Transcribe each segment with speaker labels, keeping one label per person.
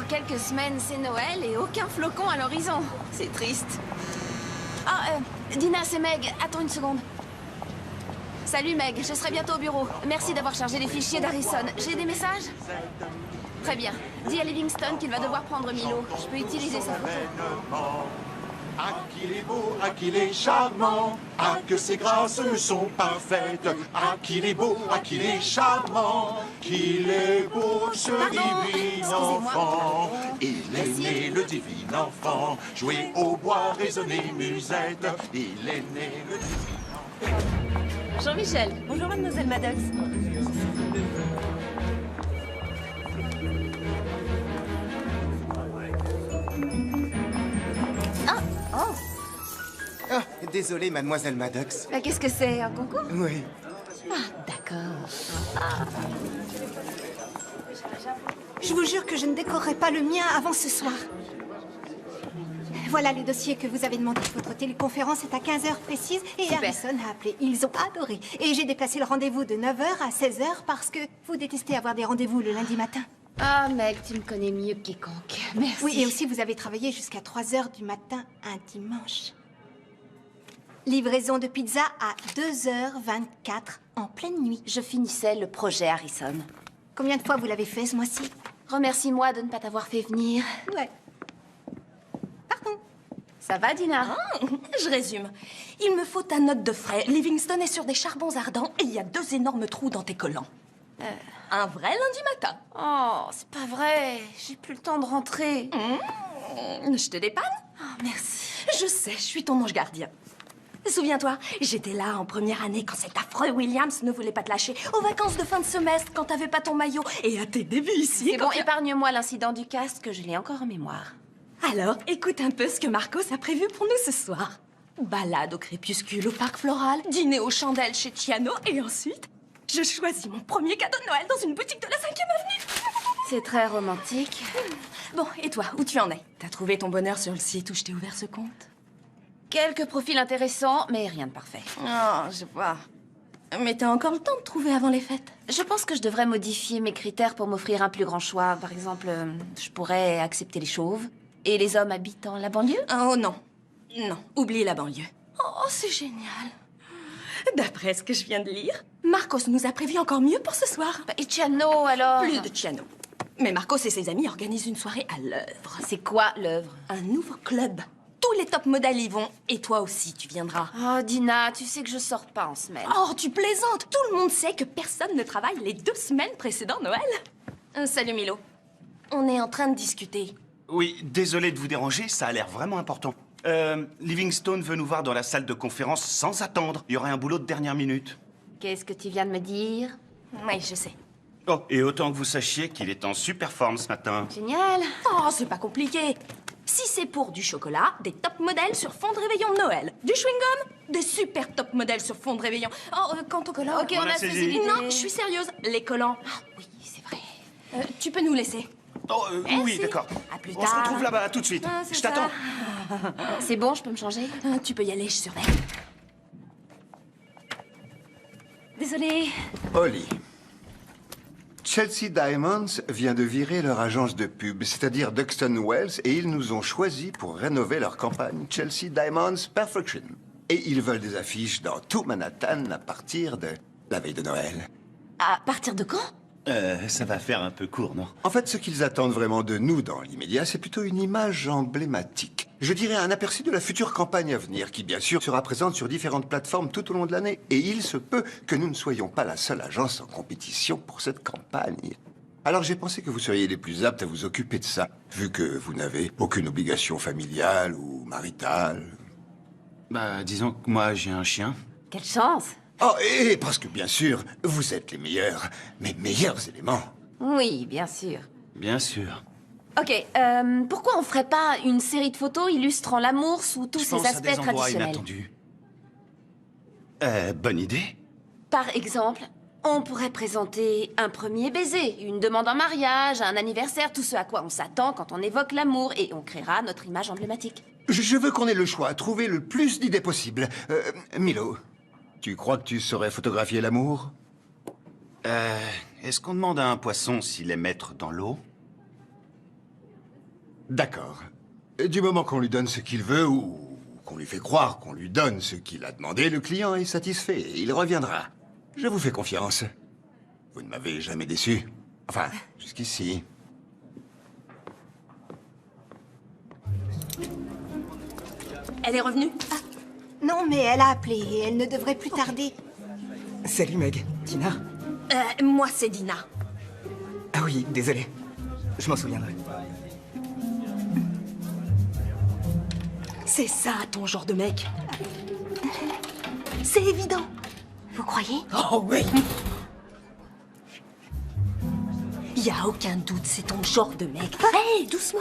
Speaker 1: Dans quelques semaines, c'est Noël et aucun flocon à l'horizon. C'est triste. Ah, Dina, c'est Meg. Attends une seconde. Salut Meg, je serai bientôt au bureau. Merci d'avoir chargé les fichiers d'Harrison. J'ai des messages? Très bien. Dis à Livingston qu'il va devoir prendre Milo. Je peux utiliser sa photo.
Speaker 2: Ah, qu'il est beau, ah, qu'il est charmant, ah, que ses grâces sont parfaites, ah, qu'il est beau, ah, qu'il est charmant, qu'il est beau, ce divin enfant. Il est né, le divin enfant, jouer au bois, résonner musette, il est né, le divin enfant.
Speaker 1: Jean-Michel.
Speaker 3: Bonjour, mademoiselle Maddox.
Speaker 4: Ah, désolé, mademoiselle Maddox.
Speaker 1: Qu'est-ce que c'est, un concours?
Speaker 4: Oui.
Speaker 1: D'accord.
Speaker 3: Je vous jure que je ne décorerai pas le mien avant ce soir. Voilà le dossier que vous avez demandé. Votre téléconférence est à 15h précise et
Speaker 1: Super.
Speaker 3: Harrison a appelé. Ils ont adoré. Et j'ai déplacé le rendez-vous de 9h à 16h parce que vous détestez avoir des rendez-vous le lundi matin.
Speaker 1: Ah, Meg, tu me connais mieux que quiconque. Merci.
Speaker 3: Oui, et aussi vous avez travaillé jusqu'à 3h du matin un dimanche. Livraison de pizza à 2h24 en pleine nuit.
Speaker 1: Je finissais le projet Harrison.
Speaker 3: Combien de fois vous l'avez fait ce mois-ci?
Speaker 1: Remercie-moi de ne pas t'avoir fait venir.
Speaker 3: Ouais. Pardon.
Speaker 1: Ça va, Dina?
Speaker 5: Je résume. Il me faut ta note de frais. Livingston est sur des charbons ardents et il y a 2 énormes trous dans tes collants. Un vrai lundi matin.
Speaker 1: Oh, c'est pas vrai. J'ai plus le temps de rentrer.
Speaker 5: Je te dépanne?
Speaker 1: Oh, merci.
Speaker 5: Je sais, je suis ton ange gardien. Souviens-toi, j'étais là en première année quand cet affreux Williams ne voulait pas te lâcher, aux vacances de fin de semestre quand t'avais pas ton maillot, et à tes débuts ici.
Speaker 1: C'est bon, épargne-moi l'incident du casque, je l'ai encore en mémoire.
Speaker 5: Alors, écoute un peu ce que Marcos a prévu pour nous ce soir. Balade au crépuscule au parc floral, dîner aux chandelles chez Tiano, et ensuite, je choisis mon premier cadeau de Noël dans une boutique de la 5e avenue.
Speaker 1: C'est très romantique.
Speaker 5: Bon, et toi, où tu en es? T'as trouvé ton bonheur sur le site où je t'ai ouvert ce compte?
Speaker 1: Quelques profils intéressants, mais rien de parfait.
Speaker 5: Oh, je vois. Mais t'as encore le temps de trouver avant les fêtes.
Speaker 1: Je pense que je devrais modifier mes critères pour m'offrir un plus grand choix. Par exemple, je pourrais accepter les chauves et les hommes habitant la banlieue.
Speaker 5: Oh non. Non, oublie la banlieue. Oh, c'est génial. D'après ce que je viens de lire, Marcos nous a prévu encore mieux pour ce soir.
Speaker 1: Et Ciano, alors?
Speaker 5: Plus de Ciano. Mais Marcos et ses amis organisent une soirée à l'œuvre.
Speaker 1: C'est quoi, l'œuvre?
Speaker 5: Un nouveau club. Tous les top modèles y vont. Et toi aussi, tu viendras.
Speaker 1: Oh, Dina, tu sais que je sors pas en semaine.
Speaker 5: Oh, tu plaisantes. Tout le monde sait que personne ne travaille les 2 semaines précédant Noël. Salut Milo. On est en train de discuter.
Speaker 6: Oui, désolé de vous déranger, ça a l'air vraiment important. Livingstone veut nous voir dans la salle de conférence sans attendre. Il y aurait un boulot de dernière minute.
Speaker 1: Qu'est-ce que tu viens de me dire?
Speaker 5: Oui, je sais.
Speaker 6: Oh, et autant que vous sachiez qu'il est en super forme ce matin.
Speaker 1: Génial.
Speaker 5: Oh, c'est pas compliqué. Si c'est pour du chocolat, des top modèles sur fond de réveillon de Noël. Du chewing-gum, des super top modèles sur fond de réveillon. Oh, quant aux collants...
Speaker 1: Ok,
Speaker 6: on a saisi.
Speaker 5: Non, je suis sérieuse. Les collants...
Speaker 1: Ah oui, c'est vrai.
Speaker 5: tu peux nous laisser.
Speaker 6: Oh, oui,
Speaker 5: Merci.
Speaker 6: d'accord.
Speaker 5: À plus
Speaker 6: On se
Speaker 5: tard.
Speaker 6: retrouve là-bas tout de suite.
Speaker 5: Ah, c'est
Speaker 6: Je
Speaker 5: ça.
Speaker 6: t'attends.
Speaker 1: C'est bon, je peux me changer?
Speaker 5: Tu peux y aller, je surveille.
Speaker 1: Désolée.
Speaker 7: Holly. Chelsea Diamonds vient de virer leur agence de pub, c'est-à-dire Duxton Wells, et ils nous ont choisis pour rénover leur campagne Chelsea Diamonds Perfection. Et ils veulent des affiches dans tout Manhattan à partir de la veille de Noël.
Speaker 1: À partir de quand?
Speaker 8: Ça va faire un peu court, non?
Speaker 7: En fait, ce qu'ils attendent vraiment de nous dans l'immédiat, c'est plutôt une image emblématique. Je dirais un aperçu de la future campagne à venir, qui bien sûr sera présente sur différentes plateformes tout au long de l'année. Et il se peut que nous ne soyons pas la seule agence en compétition pour cette campagne. Alors j'ai pensé que vous seriez les plus aptes à vous occuper de ça, vu que vous n'avez aucune obligation familiale ou maritale.
Speaker 6: Bah, disons que moi, j'ai un chien.
Speaker 1: Quelle chance.
Speaker 7: Oh, et parce que bien sûr, vous êtes les meilleurs, mes meilleurs éléments.
Speaker 1: Oui, bien sûr.
Speaker 6: Bien sûr.
Speaker 1: Ok, pourquoi on ferait pas une série de photos illustrant l'amour sous tous
Speaker 6: Je
Speaker 1: ses
Speaker 6: pense à
Speaker 1: aspects
Speaker 6: des endroits
Speaker 1: traditionnels?
Speaker 6: inattendus. Bonne idée.
Speaker 1: Par exemple, on pourrait présenter un premier baiser, une demande en mariage, un anniversaire, tout ce à quoi on s'attend quand on évoque l'amour, et on créera notre image emblématique.
Speaker 7: Je veux qu'on ait le choix, trouver le plus d'idées possible. Milo, tu crois que tu saurais photographier l'amour?
Speaker 6: Est-ce qu'on demande à un poisson s'il est maître dans l'eau?
Speaker 7: D'accord. Du moment qu'on lui donne ce qu'il veut ou qu'on lui fait croire qu'on lui donne ce qu'il a demandé, le client est satisfait et il reviendra. Je vous fais confiance. Vous ne m'avez jamais déçu. Enfin, jusqu'ici.
Speaker 5: Elle est revenue?
Speaker 3: Non, mais elle a appelé et elle ne devrait plus tarder.
Speaker 9: Salut Meg. Tina?
Speaker 5: Moi, c'est Dina.
Speaker 9: Ah oui, désolé. Je m'en souviendrai.
Speaker 5: C'est ça, ton genre de mec. C'est évident.
Speaker 3: Vous croyez?
Speaker 5: Oh oui. Y a aucun doute, c'est ton genre de mec. Hé, doucement.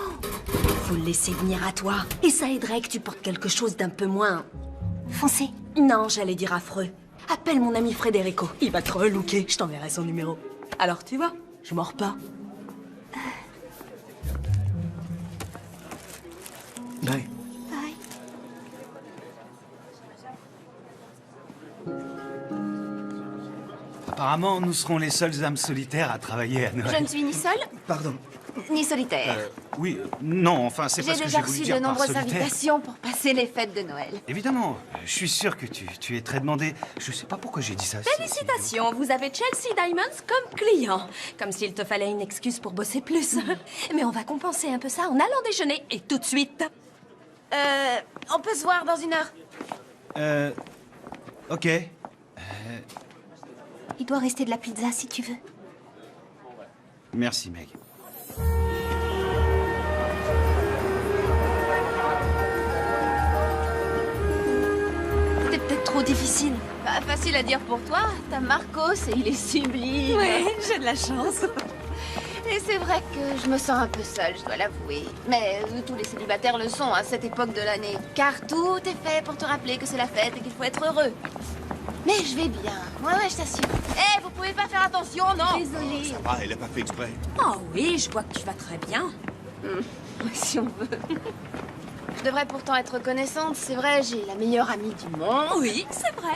Speaker 5: Faut le laisser venir à toi. Et ça aiderait que tu portes quelque chose d'un peu moins...
Speaker 3: Foncez.
Speaker 5: Non, j'allais dire affreux. Appelle mon ami Federico. Il va te relooker. Je t'enverrai son numéro. Alors, tu vois, je mords pas.
Speaker 9: Bye.
Speaker 3: Bye.
Speaker 8: Apparemment, nous serons les seules âmes solitaires à travailler à Noël.
Speaker 1: Je ne suis ni seule,
Speaker 9: Pardon.
Speaker 1: ni solitaire.
Speaker 8: Oui, non, enfin, c'est pas
Speaker 1: J'ai
Speaker 8: ce que
Speaker 1: déjà
Speaker 8: j'ai voulu
Speaker 1: reçu
Speaker 8: dire
Speaker 1: de
Speaker 8: par
Speaker 1: nombreuses
Speaker 8: solitaire.
Speaker 1: invitations pour passer les fêtes de Noël.
Speaker 8: Évidemment, je suis sûr que tu es très demandé. Je sais pas pourquoi j'ai dit ça.
Speaker 5: Félicitations, vous avez Chelsea Diamonds comme client. Comme s'il te fallait une excuse pour bosser plus. Mais on va compenser un peu ça en allant déjeuner et tout de suite.
Speaker 1: On peut se voir dans 1 heure.
Speaker 8: Ok.
Speaker 3: Il doit rester de la pizza si tu veux.
Speaker 8: Merci, Meg.
Speaker 1: C'est peut-être trop difficile. Pas facile à dire pour toi. T'as Marcos et il est sublime.
Speaker 5: Ouais, j'ai de la chance.
Speaker 1: Et c'est vrai que je me sens un peu seule, je dois l'avouer. Mais tous les célibataires le sont à cette époque de l'année. Car tout est fait pour te rappeler que c'est la fête et qu'il faut être heureux. Mais je vais bien. Ouais, je t'assure. Hé, vous pouvez pas faire attention, non? Désolée.
Speaker 2: Ah, elle a pas fait exprès.
Speaker 5: Oh oui, je vois que tu vas très bien.
Speaker 1: Si on veut. Je devrais pourtant être reconnaissante. C'est vrai, j'ai la meilleure amie du monde.
Speaker 5: Oui, c'est vrai.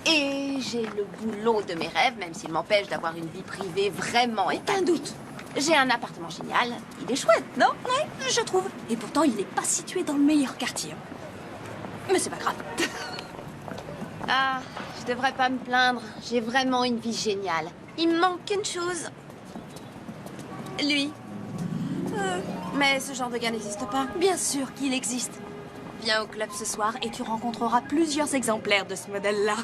Speaker 1: Et j'ai le boulot de mes rêves, même s'il m'empêche d'avoir une vie privée vraiment
Speaker 5: Aucun doute.
Speaker 1: J'ai un appartement génial. Il est chouette, non?
Speaker 5: Ouais, je trouve. Et pourtant, il n'est pas situé dans le meilleur quartier. Mais c'est pas grave.
Speaker 1: Ah, je devrais pas me plaindre. J'ai vraiment une vie géniale. Il me manque une chose. Lui. Mais ce genre de gars n'existe pas.
Speaker 5: Bien sûr qu'il existe. Viens au club ce soir et tu rencontreras plusieurs exemplaires de ce modèle-là.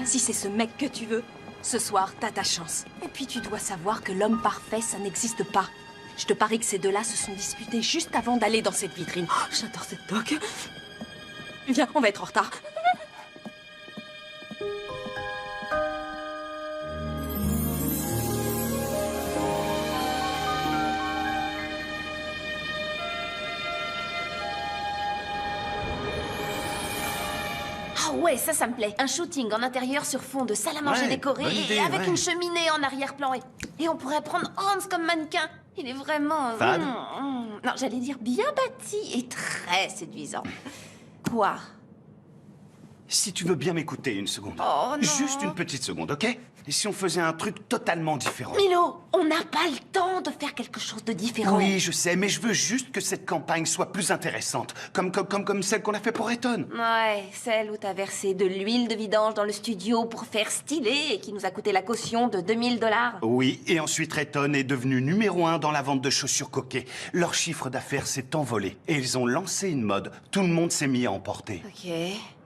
Speaker 5: Si c'est ce mec que tu veux, ce soir, t'as ta chance. Et puis tu dois savoir que l'homme parfait, ça n'existe pas. Je te parie que ces deux-là se sont disputés juste avant d'aller dans cette vitrine. Oh, j'adore cette toque. Viens, on va être en retard.
Speaker 1: Ah ouais, ça me plaît. Un shooting en intérieur sur fond de salle à manger
Speaker 8: Ouais,
Speaker 1: décorée
Speaker 8: bonne
Speaker 1: et
Speaker 8: idée,
Speaker 1: avec
Speaker 8: ouais.
Speaker 1: une cheminée en arrière-plan. Et on pourrait prendre Hans comme mannequin. Il est vraiment...
Speaker 8: Fade.
Speaker 1: Non, j'allais dire bien bâti et très séduisant. Quoi?
Speaker 6: Si tu veux bien m'écouter une seconde.
Speaker 1: Oh, non.
Speaker 6: Juste une petite seconde, ok? Et si on faisait un truc totalement différent?
Speaker 1: Milo, on n'a pas le temps de faire quelque chose de différent.
Speaker 6: Oui, je sais, mais je veux juste que cette campagne soit plus intéressante. Comme celle qu'on a fait pour Eton.
Speaker 1: Ouais, celle où t'as versé de l'huile de vidange dans le studio pour faire stylé et qui nous a coûté la caution de 2000 $.
Speaker 6: Oui, et ensuite Eton est devenu numéro 1 dans la vente de chaussures coquées. Leur chiffre d'affaires s'est envolé. Et ils ont lancé une mode. Tout le monde s'est mis à en porter.
Speaker 1: Ok.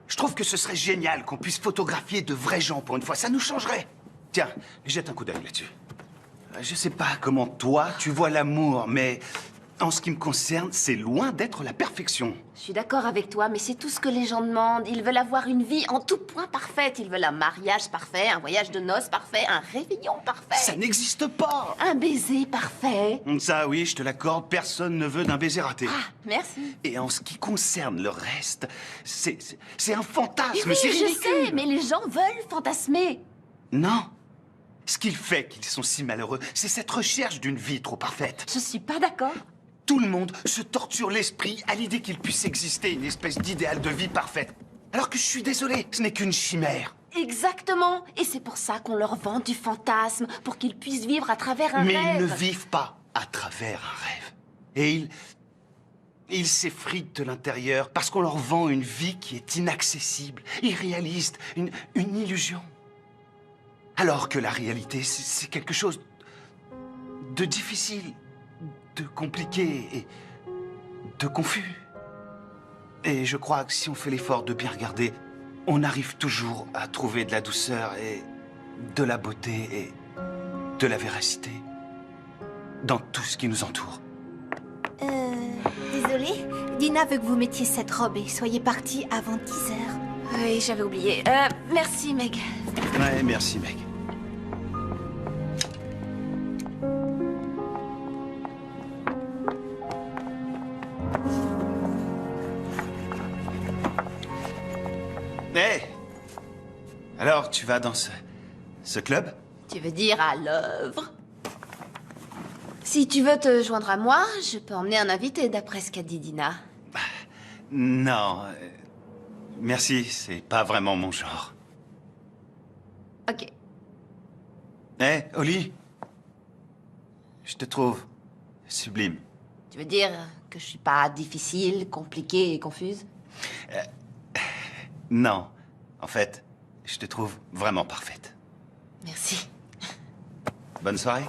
Speaker 6: Je trouve que ce serait génial qu'on puisse photographier de vrais gens pour une fois. Ça nous changerait. Tiens, jette un coup d'œil là-dessus. Je sais pas comment toi, tu vois l'amour, mais en ce qui me concerne, c'est loin d'être la perfection.
Speaker 1: Je suis d'accord avec toi, mais c'est tout ce que les gens demandent. Ils veulent avoir une vie en tout point parfaite. Ils veulent un mariage parfait, un voyage de noces parfait, un réveillon parfait.
Speaker 6: Ça n'existe pas.
Speaker 1: Un baiser parfait.
Speaker 6: Ça, oui, je te l'accorde, personne ne veut d'un baiser raté.
Speaker 1: Ah, merci.
Speaker 6: Et en ce qui concerne le reste, c'est un fantasme,
Speaker 1: Oui,
Speaker 6: c'est
Speaker 1: je
Speaker 6: ridicule.
Speaker 1: sais, mais les gens veulent fantasmer.
Speaker 6: Non. Ce qui fait qu'ils sont si malheureux, c'est cette recherche d'une vie trop parfaite.
Speaker 1: Je suis pas d'accord.
Speaker 6: Tout le monde se torture l'esprit à l'idée qu'il puisse exister une espèce d'idéal de vie parfaite. Alors que je suis désolé, ce n'est qu'une chimère.
Speaker 1: Exactement. Et c'est pour ça qu'on leur vend du fantasme, pour qu'ils puissent vivre à travers un
Speaker 6: Mais
Speaker 1: rêve.
Speaker 6: ils ne vivent pas à travers un rêve. Et Ils s'effritent de l'intérieur parce qu'on leur vend une vie qui est inaccessible, irréaliste, une illusion. Alors que la réalité, c'est quelque chose de difficile, de compliqué et de confus. Et je crois que si on fait l'effort de bien regarder, on arrive toujours à trouver de la douceur et de la beauté et de la véracité dans tout ce qui nous entoure.
Speaker 3: Désolée, Dina veut que vous mettiez cette robe et soyez partie avant 10 heures.
Speaker 1: Oui, j'avais oublié. Merci, Meg.
Speaker 6: Ouais, merci, Meg. Hé! Alors, tu vas dans ce club?
Speaker 1: Tu veux dire à l'œuvre? Si tu veux te joindre à moi, je peux emmener un invité, d'après ce qu'a dit Dina.
Speaker 6: Non. Merci, c'est pas vraiment mon genre.
Speaker 1: Ok.
Speaker 6: Hé, Oli? Je te trouve sublime.
Speaker 1: Tu veux dire que je suis pas difficile, compliquée et confuse?
Speaker 6: Non. En fait, je te trouve vraiment parfaite.
Speaker 1: Merci.
Speaker 6: Bonne soirée.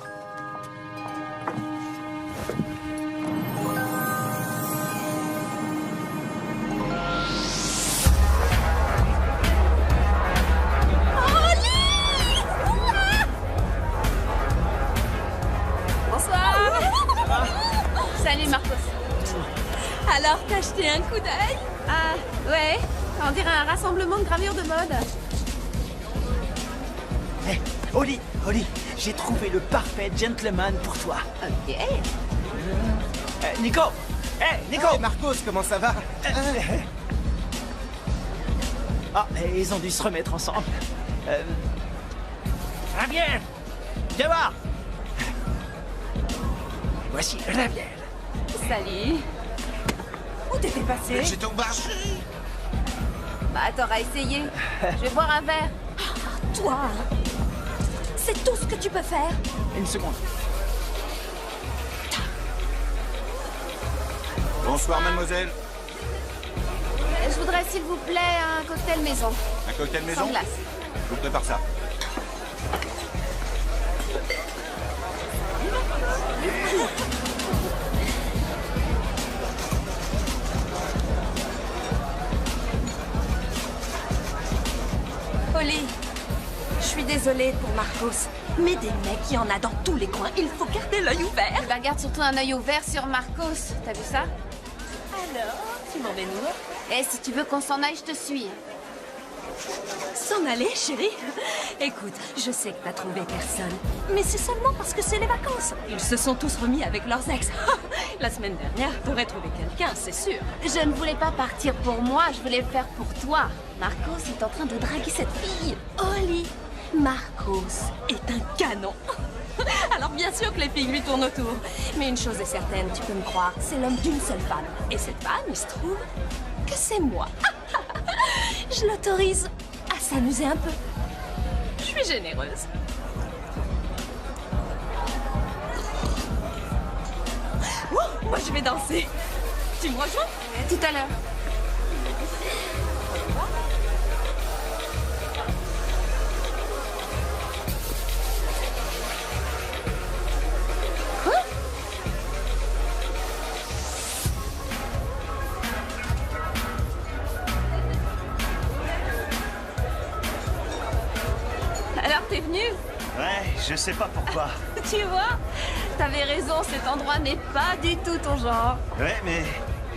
Speaker 1: Bonsoir. Salut, Marcos.
Speaker 5: Alors, t'as jeté un coup d'œil?
Speaker 1: Ah, ouais. On dirait un rassemblement de gravures de mode.
Speaker 10: Hé, Oli, j'ai trouvé le parfait gentleman pour toi.
Speaker 1: Ok.
Speaker 10: Nico! Hé, Nico!
Speaker 4: Hey, Marcos, comment ça va?
Speaker 10: Ah, ils ont dû se remettre ensemble. Raviel! Viens voir! Voici Raviel.
Speaker 1: Salut.
Speaker 5: Où t'étais passé?
Speaker 2: J'étais au marché.
Speaker 1: Bah, t'auras essayé. Je vais boire un verre.
Speaker 5: Toi, c'est tout ce que tu peux faire.
Speaker 10: Une seconde.
Speaker 2: Bonsoir, mademoiselle.
Speaker 1: Je voudrais, s'il vous plaît, un cocktail maison.
Speaker 2: Un cocktail maison?
Speaker 1: Sans glace.
Speaker 2: Je vous prépare ça.
Speaker 5: Oli, je suis désolée pour Marcos, mais des mecs, il y en a dans tous les coins. Il faut garder l'œil ouvert.
Speaker 1: Eh ben, garde surtout un œil ouvert sur Marcos. T'as vu ça?
Speaker 5: Alors, tu m'en es où?
Speaker 1: Eh, si tu veux qu'on s'en aille, je te suis.
Speaker 5: S'en aller, chérie? Écoute, je sais que t'as trouvé personne, mais c'est seulement parce que c'est les vacances. Ils se sont tous remis avec leurs ex. La semaine dernière, t'aurais trouvé quelqu'un, c'est sûr.
Speaker 1: Je ne voulais pas partir pour moi, je voulais le faire pour toi. Marcos est en train de draguer cette fille.
Speaker 5: Oli, Marcos est un canon. Alors bien sûr que les filles lui tournent autour. Mais une chose est certaine, tu peux me croire, c'est l'homme d'une seule femme. Et cette femme, il se trouve que c'est moi. Je l'autorise à s'amuser un peu. Je suis généreuse. Oh, moi je vais danser. Tu me rejoins?
Speaker 1: Tout à l'heure. Alors, t'es venu?
Speaker 6: Ouais, je sais pas pourquoi.
Speaker 1: Tu vois? T'avais raison, cet endroit n'est pas du tout ton genre.
Speaker 6: Ouais, mais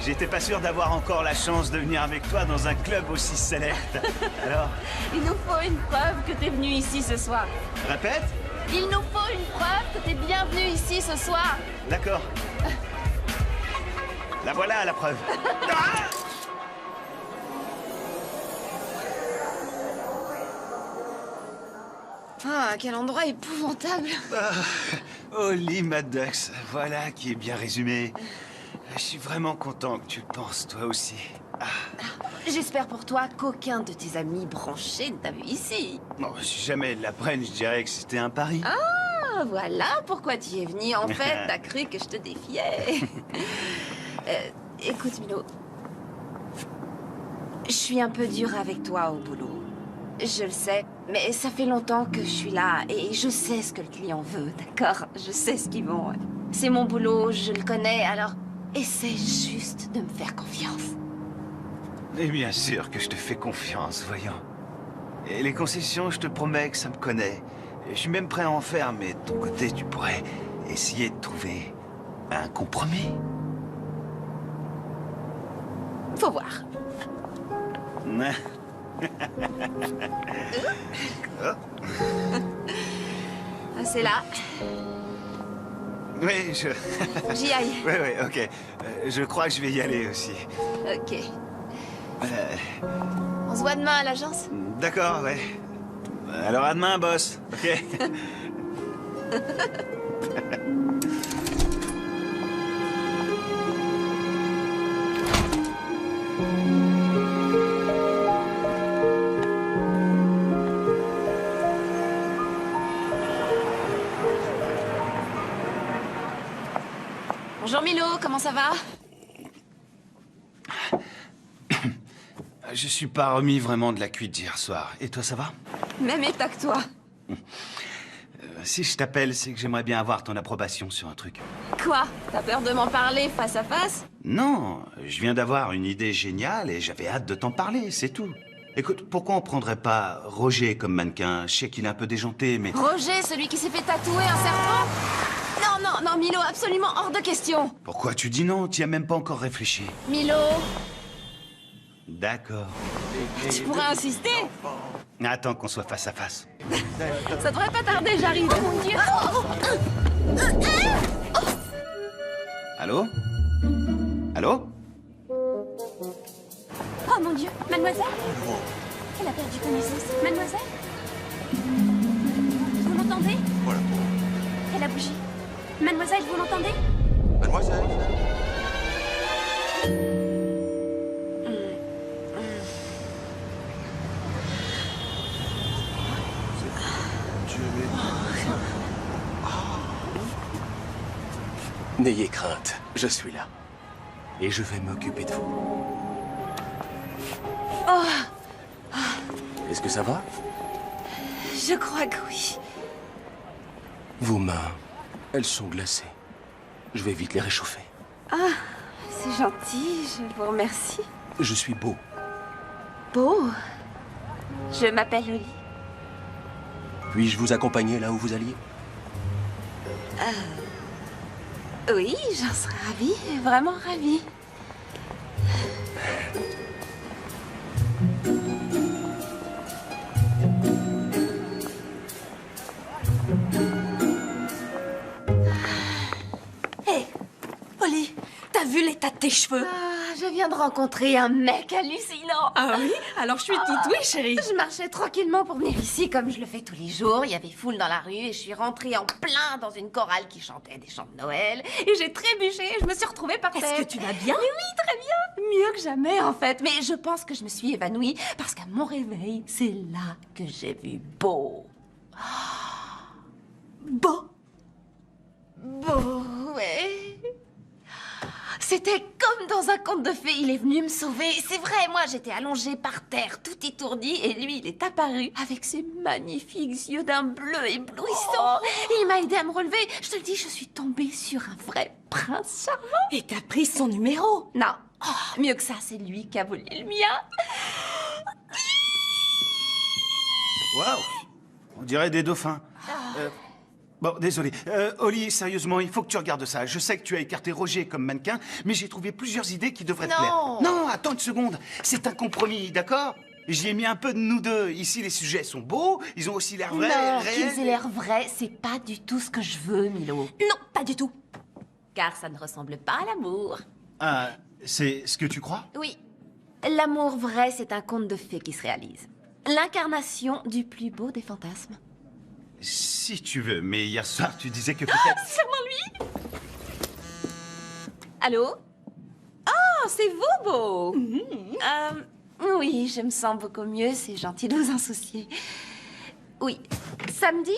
Speaker 6: j'étais pas sûr d'avoir encore la chance de venir avec toi dans un club aussi sélect. Alors,
Speaker 1: Il nous faut une preuve que t'es venu ici ce soir.
Speaker 6: répète?
Speaker 1: Il nous faut une preuve que t'es bienvenu ici ce soir.
Speaker 6: D'accord. La voilà, la preuve.
Speaker 1: Ah, quel endroit épouvantable.
Speaker 6: Oli Maddox, voilà qui est bien résumé. Je suis vraiment content que tu le penses, toi aussi.
Speaker 1: J'espère pour toi qu'aucun de tes amis branchés ne t'a vu ici.
Speaker 6: Bon, si jamais ils l'apprennent, je dirais que c'était un pari.
Speaker 1: Ah, voilà pourquoi tu y es venu. En fait, t'as cru que je te défiais. Écoute, Milo. Je suis un peu dure avec toi au boulot. Je le sais, mais ça fait longtemps que je suis là et je sais ce que le client veut, d'accord? Je sais ce qu'ils vont. C'est mon boulot, je le connais, alors essaie juste de me faire confiance.
Speaker 6: Et bien sûr que je te fais confiance, voyons. Et les concessions, je te promets que ça me connaît. Et je suis même prêt à en faire, mais de ton côté, tu pourrais essayer de trouver un compromis.
Speaker 1: Faut voir. Ah, c'est là.
Speaker 6: Oui,
Speaker 1: J'y aille.
Speaker 6: Oui, ok. Je crois que je vais y aller aussi.
Speaker 1: Ok. On se voit demain à l'agence?
Speaker 6: D'accord, ouais. Alors à demain, boss. Ok.
Speaker 1: Bonjour Milo, comment ça va?
Speaker 6: Je suis pas remis vraiment de la cuite d'hier soir. Et toi, ça va?
Speaker 1: Même état que toi.
Speaker 6: Si je t'appelle, c'est que j'aimerais bien avoir ton approbation sur un truc.
Speaker 1: Quoi? T'as peur de m'en parler face à face?
Speaker 6: Non, je viens d'avoir une idée géniale et j'avais hâte de t'en parler, c'est tout. Écoute, pourquoi on prendrait pas Roger comme mannequin? Je sais qu'il est un peu déjanté, mais...
Speaker 1: Roger, celui qui s'est fait tatouer un serpent? Non, Milo, absolument hors de question.
Speaker 6: Pourquoi tu dis non? Tu y as même pas encore réfléchi.
Speaker 1: Milo,
Speaker 6: D'accord.
Speaker 1: tu pourrais insister?
Speaker 6: Attends qu'on soit face à face.
Speaker 1: Ça devrait pas tarder, j'arrive. Oh mon Dieu!
Speaker 6: Allô? Allô?
Speaker 1: Oh mon Dieu, mademoiselle? Elle a perdu connaissance. Mademoiselle? Vous m'entendez?
Speaker 2: Voilà.
Speaker 1: Elle a bougé. Mademoiselle, vous m'entendez?
Speaker 2: Mademoiselle.
Speaker 11: N'ayez crainte, je suis là. Et je vais m'occuper de vous. Est-ce que ça va?
Speaker 1: Je crois que oui.
Speaker 11: Vos mains, elles sont glacées. Je vais vite les réchauffer.
Speaker 1: Ah, c'est gentil, je vous remercie.
Speaker 11: Je suis beau.
Speaker 1: Beau. Je m'appelle Oli.
Speaker 11: Puis-je vous accompagner là où vous alliez?
Speaker 1: Oui, j'en serais ravie, vraiment ravie.
Speaker 5: Hé, Oli, t'as vu l'état de tes cheveux?
Speaker 1: Je viens de rencontrer un mec hallucinant.
Speaker 5: Ah oui? Alors je suis toute oui, chérie.
Speaker 1: Je marchais tranquillement pour venir ici comme je le fais tous les jours. Il y avait foule dans la rue et je suis rentrée en plein dans une chorale qui chantait des chants de Noël. Et j'ai trébuché et je me suis retrouvée par terre.
Speaker 5: Est-ce que tu vas bien?
Speaker 1: Oui, très bien. Mieux que jamais en fait. Mais je pense que je me suis évanouie parce qu'à mon réveil, c'est là que j'ai vu Beau.
Speaker 5: Beau?
Speaker 1: Beau, ouais. C'était comme dans un conte de fées, il est venu me sauver. C'est vrai, moi j'étais allongée par terre, tout étourdie, et lui il est apparu avec ses magnifiques yeux d'un bleu éblouissant. Il m'a aidé à me relever. Je te le dis, je suis tombée sur un vrai prince charmant.
Speaker 5: Et t'as pris son numéro?
Speaker 1: Non, mieux que ça, c'est lui qui a volé le mien.
Speaker 6: Waouh! On dirait des dauphins. Bon, désolé. Oli, sérieusement, il faut que tu regardes ça. Je sais que tu as écarté Roger comme mannequin, mais j'ai trouvé plusieurs idées qui devraient te plaire. Non, attends une seconde. C'est un compromis, d'accord? J'y ai mis un peu de nous deux. Ici, les sujets sont beaux, ils ont aussi l'air vrais,
Speaker 1: Non,
Speaker 6: réels.
Speaker 1: qu'ils aient l'air vrais, c'est pas du tout ce que je veux, Milo.
Speaker 5: Non, pas du tout.
Speaker 1: Car ça ne ressemble pas à l'amour.
Speaker 6: Ah, c'est ce que tu crois?
Speaker 1: Oui. L'amour vrai, c'est un conte de fées qui se réalise. L'incarnation du plus beau des fantasmes.
Speaker 6: Si tu veux, mais hier soir, tu disais que peut-être...
Speaker 1: Sûrement lui. Allô? Oh, c'est vous, Beau. Oui, je me sens beaucoup mieux, c'est gentil de vous en soucier. Oui. Samedi?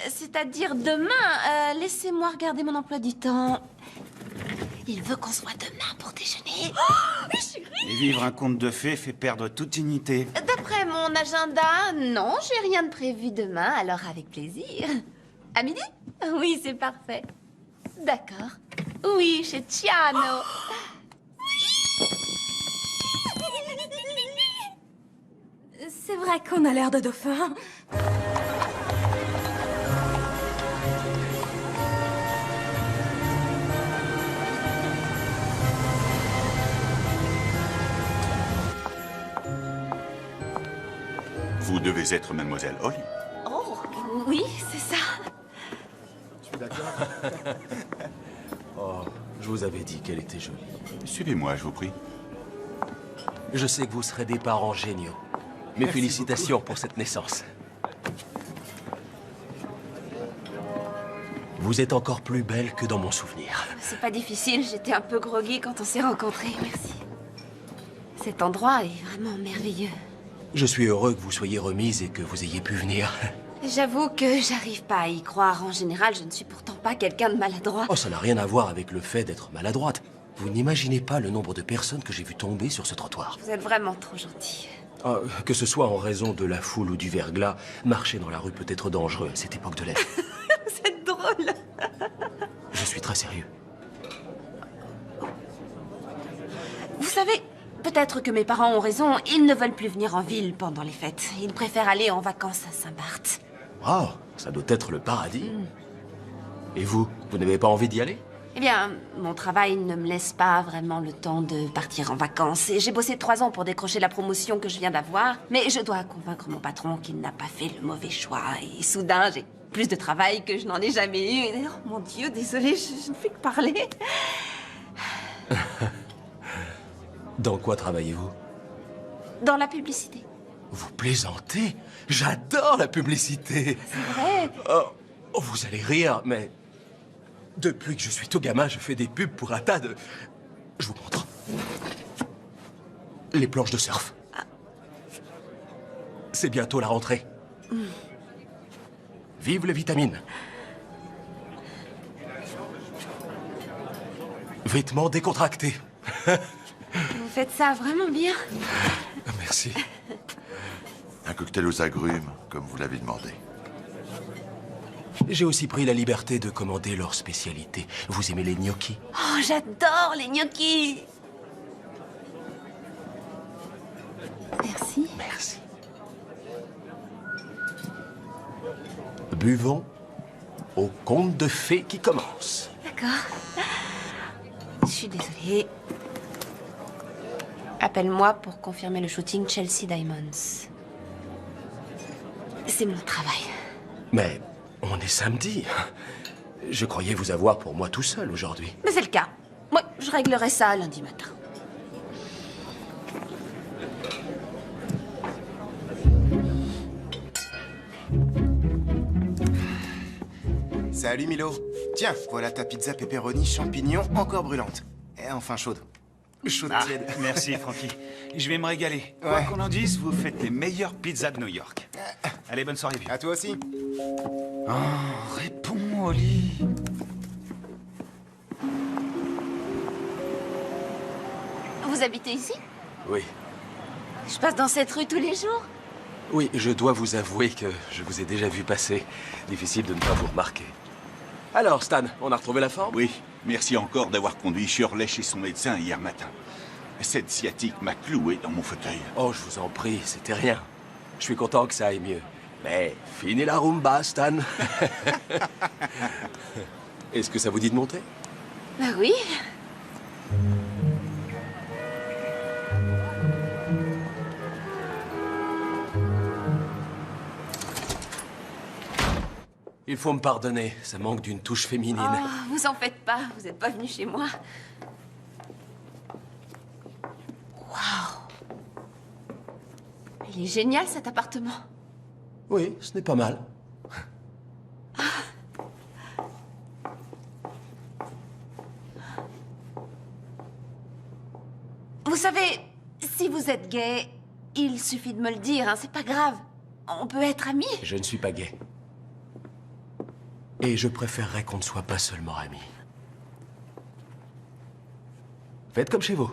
Speaker 1: C'est-à-dire demain. Laissez-moi regarder mon emploi du temps. Il veut qu'on se voit demain pour déjeuner.
Speaker 6: Et vivre un conte de fées fait perdre toute dignité.
Speaker 1: D'après mon agenda, non, j'ai rien de prévu demain, alors avec plaisir. À midi? Oui, c'est parfait. D'accord. Oui, chez Tiano.
Speaker 5: C'est vrai qu'on a l'air de dauphins.
Speaker 2: Vous devez être mademoiselle Holly.
Speaker 1: Oh, oui, c'est ça.
Speaker 11: Je suis d'accord. Oh, je vous avais dit qu'elle était jolie.
Speaker 2: Suivez-moi, je vous prie.
Speaker 11: Je sais que vous serez des parents géniaux. Mes félicitations pour cette naissance. Vous êtes encore plus belle que dans mon souvenir.
Speaker 1: C'est pas difficile, j'étais un peu groggy quand on s'est rencontrés, merci. Cet endroit est vraiment merveilleux.
Speaker 11: Je suis heureux que vous soyez remise et que vous ayez pu venir.
Speaker 1: J'avoue que j'arrive pas à y croire. En général, je ne suis pourtant pas quelqu'un de maladroit.
Speaker 11: Oh, ça n'a rien à voir avec le fait d'être maladroite. Vous n'imaginez pas le nombre de personnes que j'ai vu tomber sur ce trottoir.
Speaker 1: Vous êtes vraiment trop gentil.
Speaker 11: Oh, que ce soit en raison de la foule ou du verglas, marcher dans la rue peut être dangereux à cette époque de l'année.
Speaker 1: Vous êtes drôle.
Speaker 11: Je suis très sérieux.
Speaker 1: Vous savez, peut-être que mes parents ont raison. Ils ne veulent plus venir en ville pendant les fêtes. Ils préfèrent aller en vacances à Saint-Barth.
Speaker 11: Oh, ça doit être le paradis. Et vous, vous n'avez pas envie d'y aller?
Speaker 1: Eh bien, mon travail ne me laisse pas vraiment le temps de partir en vacances. Et j'ai bossé 3 ans pour décrocher la promotion que je viens d'avoir. Mais je dois convaincre mon patron qu'il n'a pas fait le mauvais choix. Et soudain, j'ai plus de travail que je n'en ai jamais eu. Et, oh mon Dieu, désolée, je ne fais que parler.
Speaker 11: Dans quoi travaillez-vous?
Speaker 1: Dans la publicité.
Speaker 11: Vous plaisantez? J'adore la publicité.
Speaker 1: C'est vrai.
Speaker 11: Oh, vous allez rire, mais... Depuis que je suis tout gamin, je fais des pubs pour un tas de... Je vous montre. Les planches de surf. C'est bientôt la rentrée. Vive les vitamines. Vêtements décontractés.
Speaker 1: Vous faites ça vraiment bien.
Speaker 11: Merci.
Speaker 2: Un cocktail aux agrumes, comme vous l'avez demandé.
Speaker 11: J'ai aussi pris la liberté de commander leur spécialité. Vous aimez les gnocchis?
Speaker 1: Oh, j'adore les gnocchis. Merci.
Speaker 11: Merci. Buvons au conte de fées qui commence.
Speaker 1: D'accord. Je suis désolée. Appelle-moi pour confirmer le shooting Chelsea Diamonds. C'est mon travail.
Speaker 11: Mais on est samedi. Je croyais vous avoir pour moi tout seul aujourd'hui.
Speaker 1: Mais c'est le cas. Moi, je réglerai ça lundi matin.
Speaker 4: Salut Milo. Tiens, voilà ta pizza pepperoni champignons encore brûlante. Et enfin chaude. Chaude tiède.
Speaker 6: Merci, Frankie. Je vais me régaler. Quoi qu'on en dise, vous faites les meilleures pizzas de New York. Allez, bonne soirée, vieux.
Speaker 4: À toi aussi.
Speaker 6: Oh, réponds, Holly.
Speaker 1: Vous habitez ici?
Speaker 11: Oui.
Speaker 1: Je passe dans cette rue tous les jours?
Speaker 11: Oui, je dois vous avouer que je vous ai déjà vu passer. Difficile de ne pas vous remarquer. Alors, Stan, on a retrouvé la forme?
Speaker 2: Oui, merci encore d'avoir conduit Shirley chez son médecin hier matin. Cette sciatique m'a cloué dans mon fauteuil.
Speaker 11: Oh, je vous en prie, c'était rien. Je suis content que ça aille mieux. Mais fini la rumba, Stan. Est-ce que ça vous dit de monter?
Speaker 1: Bah oui.
Speaker 11: Il faut me pardonner, ça manque d'une touche féminine.
Speaker 1: Oh, vous en faites pas, vous n'êtes pas venu chez moi. Waouh. Il est génial cet appartement.
Speaker 11: Oui, ce n'est pas mal.
Speaker 1: Vous savez, si vous êtes gay, il suffit de me le dire, hein, c'est pas grave. On peut être amis.
Speaker 11: Je ne suis pas gay. Et je préférerais qu'on ne soit pas seulement amis. Faites comme chez vous.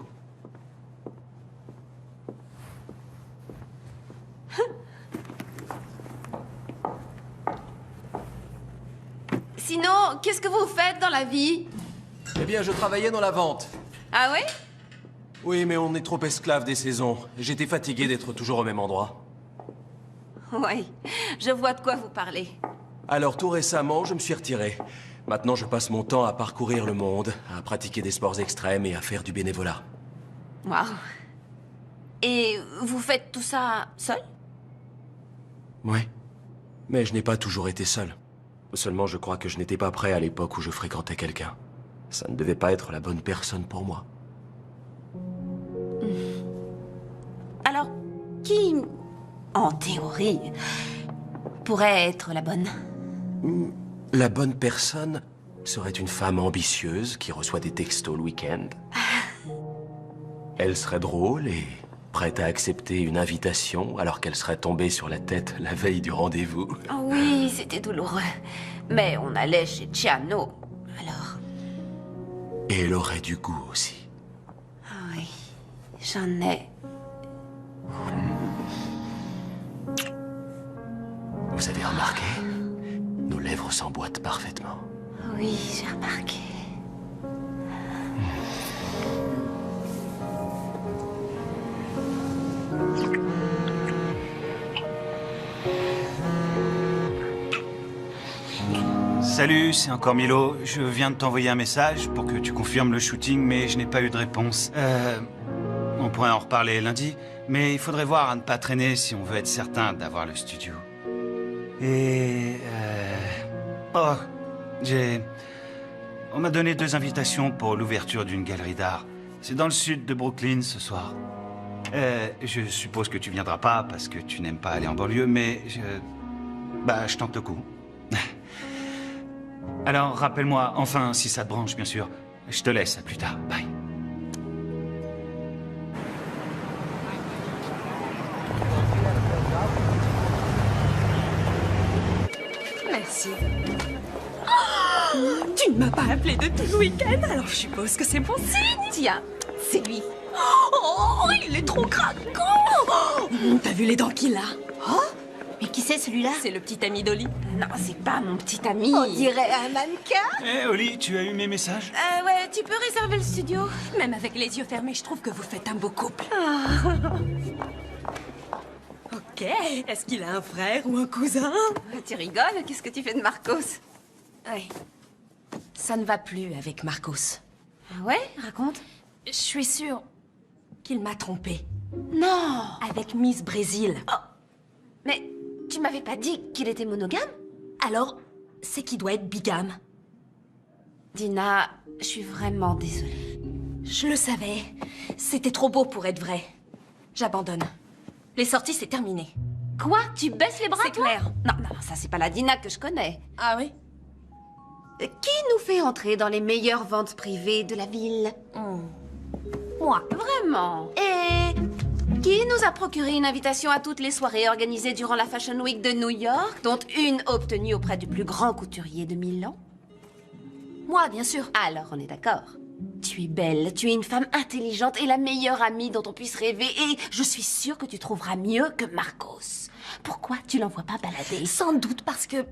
Speaker 1: Sinon, qu'est-ce que vous faites dans la vie?
Speaker 11: Eh bien, je travaillais dans la vente.
Speaker 1: Ah ouais?
Speaker 11: Oui, mais on est trop esclave des saisons. J'étais fatigué d'être toujours au même endroit.
Speaker 1: Oui, je vois de quoi vous parlez.
Speaker 11: Alors, tout récemment, je me suis retiré. Maintenant, je passe mon temps à parcourir le monde, à pratiquer des sports extrêmes et à faire du bénévolat.
Speaker 1: Waouh. Et vous faites tout ça seul?
Speaker 11: Oui. Mais je n'ai pas toujours été seul. Seulement, je crois que je n'étais pas prêt à l'époque où je fréquentais quelqu'un. Ça ne devait pas être la bonne personne pour moi.
Speaker 1: Alors, qui, en théorie, pourrait être la bonne?
Speaker 11: La bonne personne serait une femme ambitieuse qui reçoit des textos le week-end. Elle serait drôle et prête à accepter une invitation alors qu'elle serait tombée sur la tête la veille du rendez-vous.
Speaker 1: Oh oui, c'était douloureux. Mais on allait chez Chiano, alors...
Speaker 11: Et elle aurait du goût aussi.
Speaker 1: Ah oui, j'en ai...
Speaker 11: Vous avez remarqué? Nos lèvres s'emboîtent parfaitement.
Speaker 1: Oui, j'ai remarqué.
Speaker 8: Salut, c'est encore Milo. Je viens de t'envoyer un message pour que tu confirmes le shooting, mais je n'ai pas eu de réponse. On pourrait en reparler lundi, mais il faudrait voir à ne pas traîner si on veut être certain d'avoir le studio. Et... Oh, On m'a donné 2 invitations pour l'ouverture d'une galerie d'art. C'est dans le sud de Brooklyn ce soir. Je suppose que tu viendras pas parce que tu n'aimes pas aller en banlieue, mais je tente le coup. Alors, rappelle-moi, enfin, si ça te branche, bien sûr. Je te laisse, à plus tard. Bye.
Speaker 5: Merci. Oh, tu ne m'as pas appelé de tout le week-end, alors je suppose que c'est bon signe.
Speaker 1: Tiens, c'est lui.
Speaker 5: Oh, il est trop craquant. Oh, t'as vu les dents qu'il a?
Speaker 3: Oh, mais qui c'est celui-là?
Speaker 5: C'est le petit ami d'Oli.
Speaker 1: Non, c'est pas mon petit ami.
Speaker 3: On dirait un mannequin.
Speaker 8: Hé, Oli, tu as eu mes messages?
Speaker 1: Ouais, tu peux réserver le studio?
Speaker 5: Même avec les yeux fermés, je trouve que vous faites un beau couple. Ok, est-ce qu'il a un frère ou un cousin?
Speaker 1: Tu rigoles? Qu'est-ce que tu fais de Marcos?
Speaker 5: Oui. Ça ne va plus avec Marcos.
Speaker 1: Ah ouais? Raconte.
Speaker 5: Je suis sûre qu'il m'a trompée.
Speaker 1: Non!
Speaker 5: Avec Miss Brésil.
Speaker 1: Oh. Mais tu m'avais pas dit qu'il était monogame?
Speaker 5: Alors, c'est qu'il doit être bigame.
Speaker 1: Dina, je suis vraiment désolée.
Speaker 5: Je le savais. C'était trop beau pour être vrai. J'abandonne. Les sorties, c'est terminé.
Speaker 1: Quoi? Tu baisses les bras,
Speaker 5: C'est
Speaker 1: toi?
Speaker 5: clair.
Speaker 1: Non, ça c'est pas la Dina que je connais.
Speaker 5: Ah oui?
Speaker 1: Qui nous fait entrer dans les meilleures ventes privées de la ville?
Speaker 5: Moi.
Speaker 1: Vraiment? Et qui nous a procuré une invitation à toutes les soirées organisées durant la Fashion Week de New York, dont une obtenue auprès du plus grand couturier de Milan?
Speaker 5: Moi, bien sûr.
Speaker 1: Alors, on est d'accord. Tu es belle, tu es une femme intelligente et la meilleure amie dont on puisse rêver, et je suis sûre que tu trouveras mieux que Marcos. Pourquoi tu l'envoies pas balader?
Speaker 5: Sans doute parce que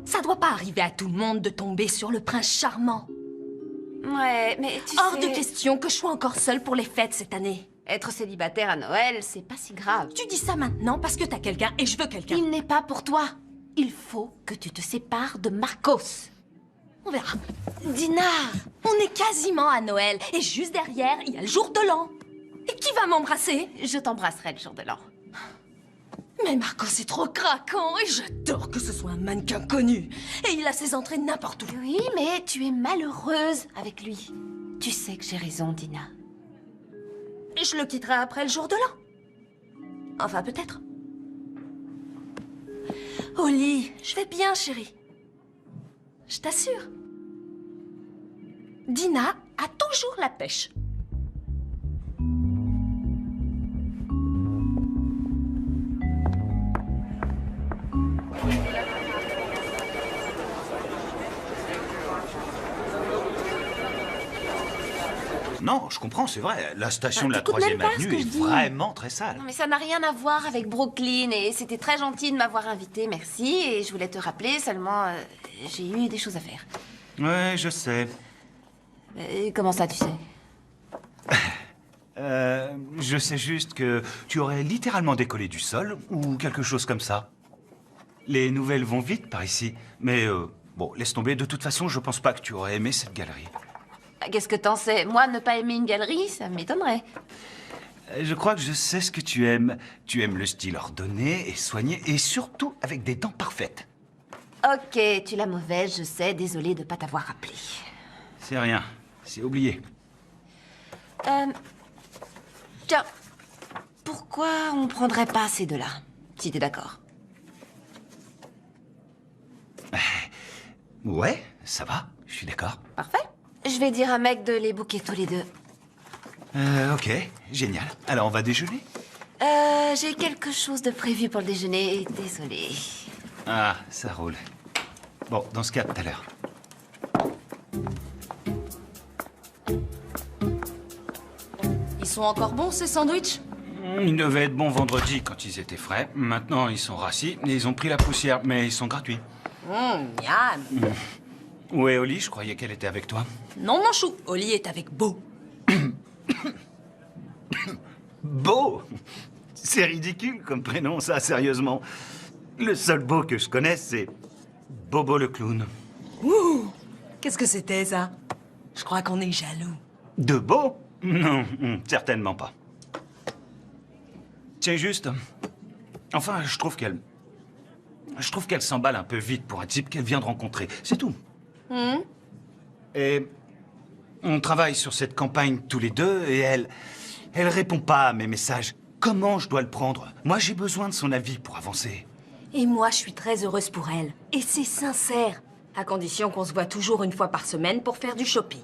Speaker 5: ça doit pas arriver à tout le monde de tomber sur le prince charmant.
Speaker 1: Ouais, mais tu
Speaker 5: Hors
Speaker 1: sais...
Speaker 5: de question que je sois encore seule pour les fêtes cette année.
Speaker 1: Être célibataire à Noël, c'est pas si grave.
Speaker 5: Tu dis ça maintenant parce que t'as quelqu'un et je veux quelqu'un.
Speaker 1: Il n'est pas pour toi. Il faut que tu te sépares de Marcos.
Speaker 5: On verra.
Speaker 1: Dina!
Speaker 5: On est quasiment à Noël et juste derrière, il y a le jour de l'an. Et qui va m'embrasser?
Speaker 1: Je t'embrasserai le jour de l'an.
Speaker 5: Mais Marcos est trop craquant et j'adore que ce soit un mannequin connu. Et il a ses entrées n'importe où.
Speaker 1: Oui, mais tu es malheureuse avec lui. Tu sais que j'ai raison, Dina.
Speaker 5: Et je le quitterai après le jour de l'an. Enfin, peut-être. Oli, je vais bien, chérie. Je t'assure. Dina a toujours la pêche.
Speaker 8: non, je comprends, c'est vrai. La station de la
Speaker 1: T'écoutes même
Speaker 8: 3e
Speaker 1: pas ce
Speaker 8: avenue
Speaker 1: que
Speaker 8: est
Speaker 1: je dis.
Speaker 8: vraiment très sale.
Speaker 1: Non, mais ça n'a rien à voir avec Brooklyn et c'était très gentil de m'avoir invité, merci. Et je voulais te rappeler, seulement j'ai eu des choses à faire.
Speaker 8: Ouais, je sais.
Speaker 1: Comment ça, tu sais?
Speaker 8: Je sais juste que tu aurais littéralement décollé du sol ou quelque chose comme ça. Les nouvelles vont vite par ici, mais bon, laisse tomber. De toute façon, je pense pas que tu aurais aimé cette galerie.
Speaker 1: Qu'est-ce que t'en sais? Moi, ne pas aimer une galerie, ça m'étonnerait.
Speaker 8: Je crois que je sais ce que tu aimes. Tu aimes le style ordonné et soigné, et surtout avec des dents parfaites.
Speaker 1: Ok, tu l'as mauvaise, je sais, désolée de pas t'avoir rappelé.
Speaker 8: C'est rien, c'est oublié.
Speaker 1: Tiens, pourquoi on prendrait pas ces deux-là, si t'es d'accord?
Speaker 8: Ouais, ça va, je suis d'accord.
Speaker 1: Parfait. Je vais dire à Meg de les booker tous les deux.
Speaker 8: Ok, génial. Alors, on va déjeuner?
Speaker 1: J'ai quelque chose de prévu pour le déjeuner, désolée.
Speaker 8: Ah, ça roule. Bon, dans ce cas, tout à l'heure.
Speaker 5: Ils sont encore bons, ces sandwichs?
Speaker 8: Ils devaient être bons vendredi quand ils étaient frais. Maintenant, ils sont rassis et ils ont pris la poussière, mais ils sont gratuits.
Speaker 5: Miam.
Speaker 8: Où est Oli? Je croyais qu'elle était avec toi.
Speaker 5: Non, mon chou, Oli est avec Beau.
Speaker 8: Beau? C'est ridicule comme prénom, ça, sérieusement. Le seul Beau que je connaisse, c'est Bobo le clown.
Speaker 5: Ouh! Qu'est-ce que c'était, ça? Je crois qu'on est jaloux.
Speaker 8: De Beau? Non, certainement pas. Tiens, juste... Enfin, je trouve qu'elle s'emballe un peu vite pour un type qu'elle vient de rencontrer. C'est tout. Et on travaille sur cette campagne tous les deux et elle répond pas à mes messages. Comment je dois le prendre? Moi, j'ai besoin de son avis pour avancer.
Speaker 5: Et moi, je suis très heureuse pour elle. Et c'est sincère. À condition qu'on se voit toujours une fois par semaine pour faire du shopping.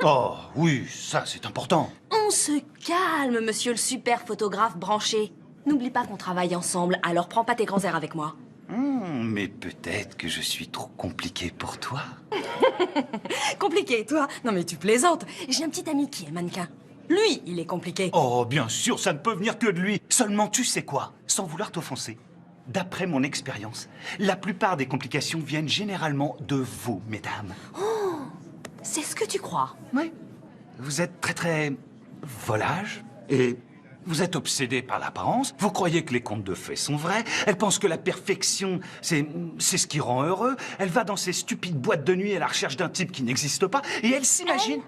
Speaker 8: Oh, oui, ça, c'est important.
Speaker 5: On se calme, monsieur le super photographe branché. N'oublie pas qu'on travaille ensemble, alors prends pas tes grands airs avec moi.
Speaker 8: Mais peut-être que je suis trop compliqué pour toi.
Speaker 5: Compliqué, toi? Non mais tu plaisantes. J'ai un petit ami qui est mannequin. Lui, il est compliqué.
Speaker 8: Oh, bien sûr, ça ne peut venir que de lui. Seulement, tu sais quoi? Sans vouloir t'offenser, d'après mon expérience, la plupart des complications viennent généralement de vous, mesdames.
Speaker 5: Oh, c'est ce que tu crois?
Speaker 8: Oui. Vous êtes très volage et vous êtes obsédé par l'apparence. Vous croyez que les contes de fées sont vrais. Elle pense que la perfection, c'est ce qui rend heureux. Elle va dans ces stupides boîtes de nuit à la recherche d'un type qui n'existe pas et elle s'imagine...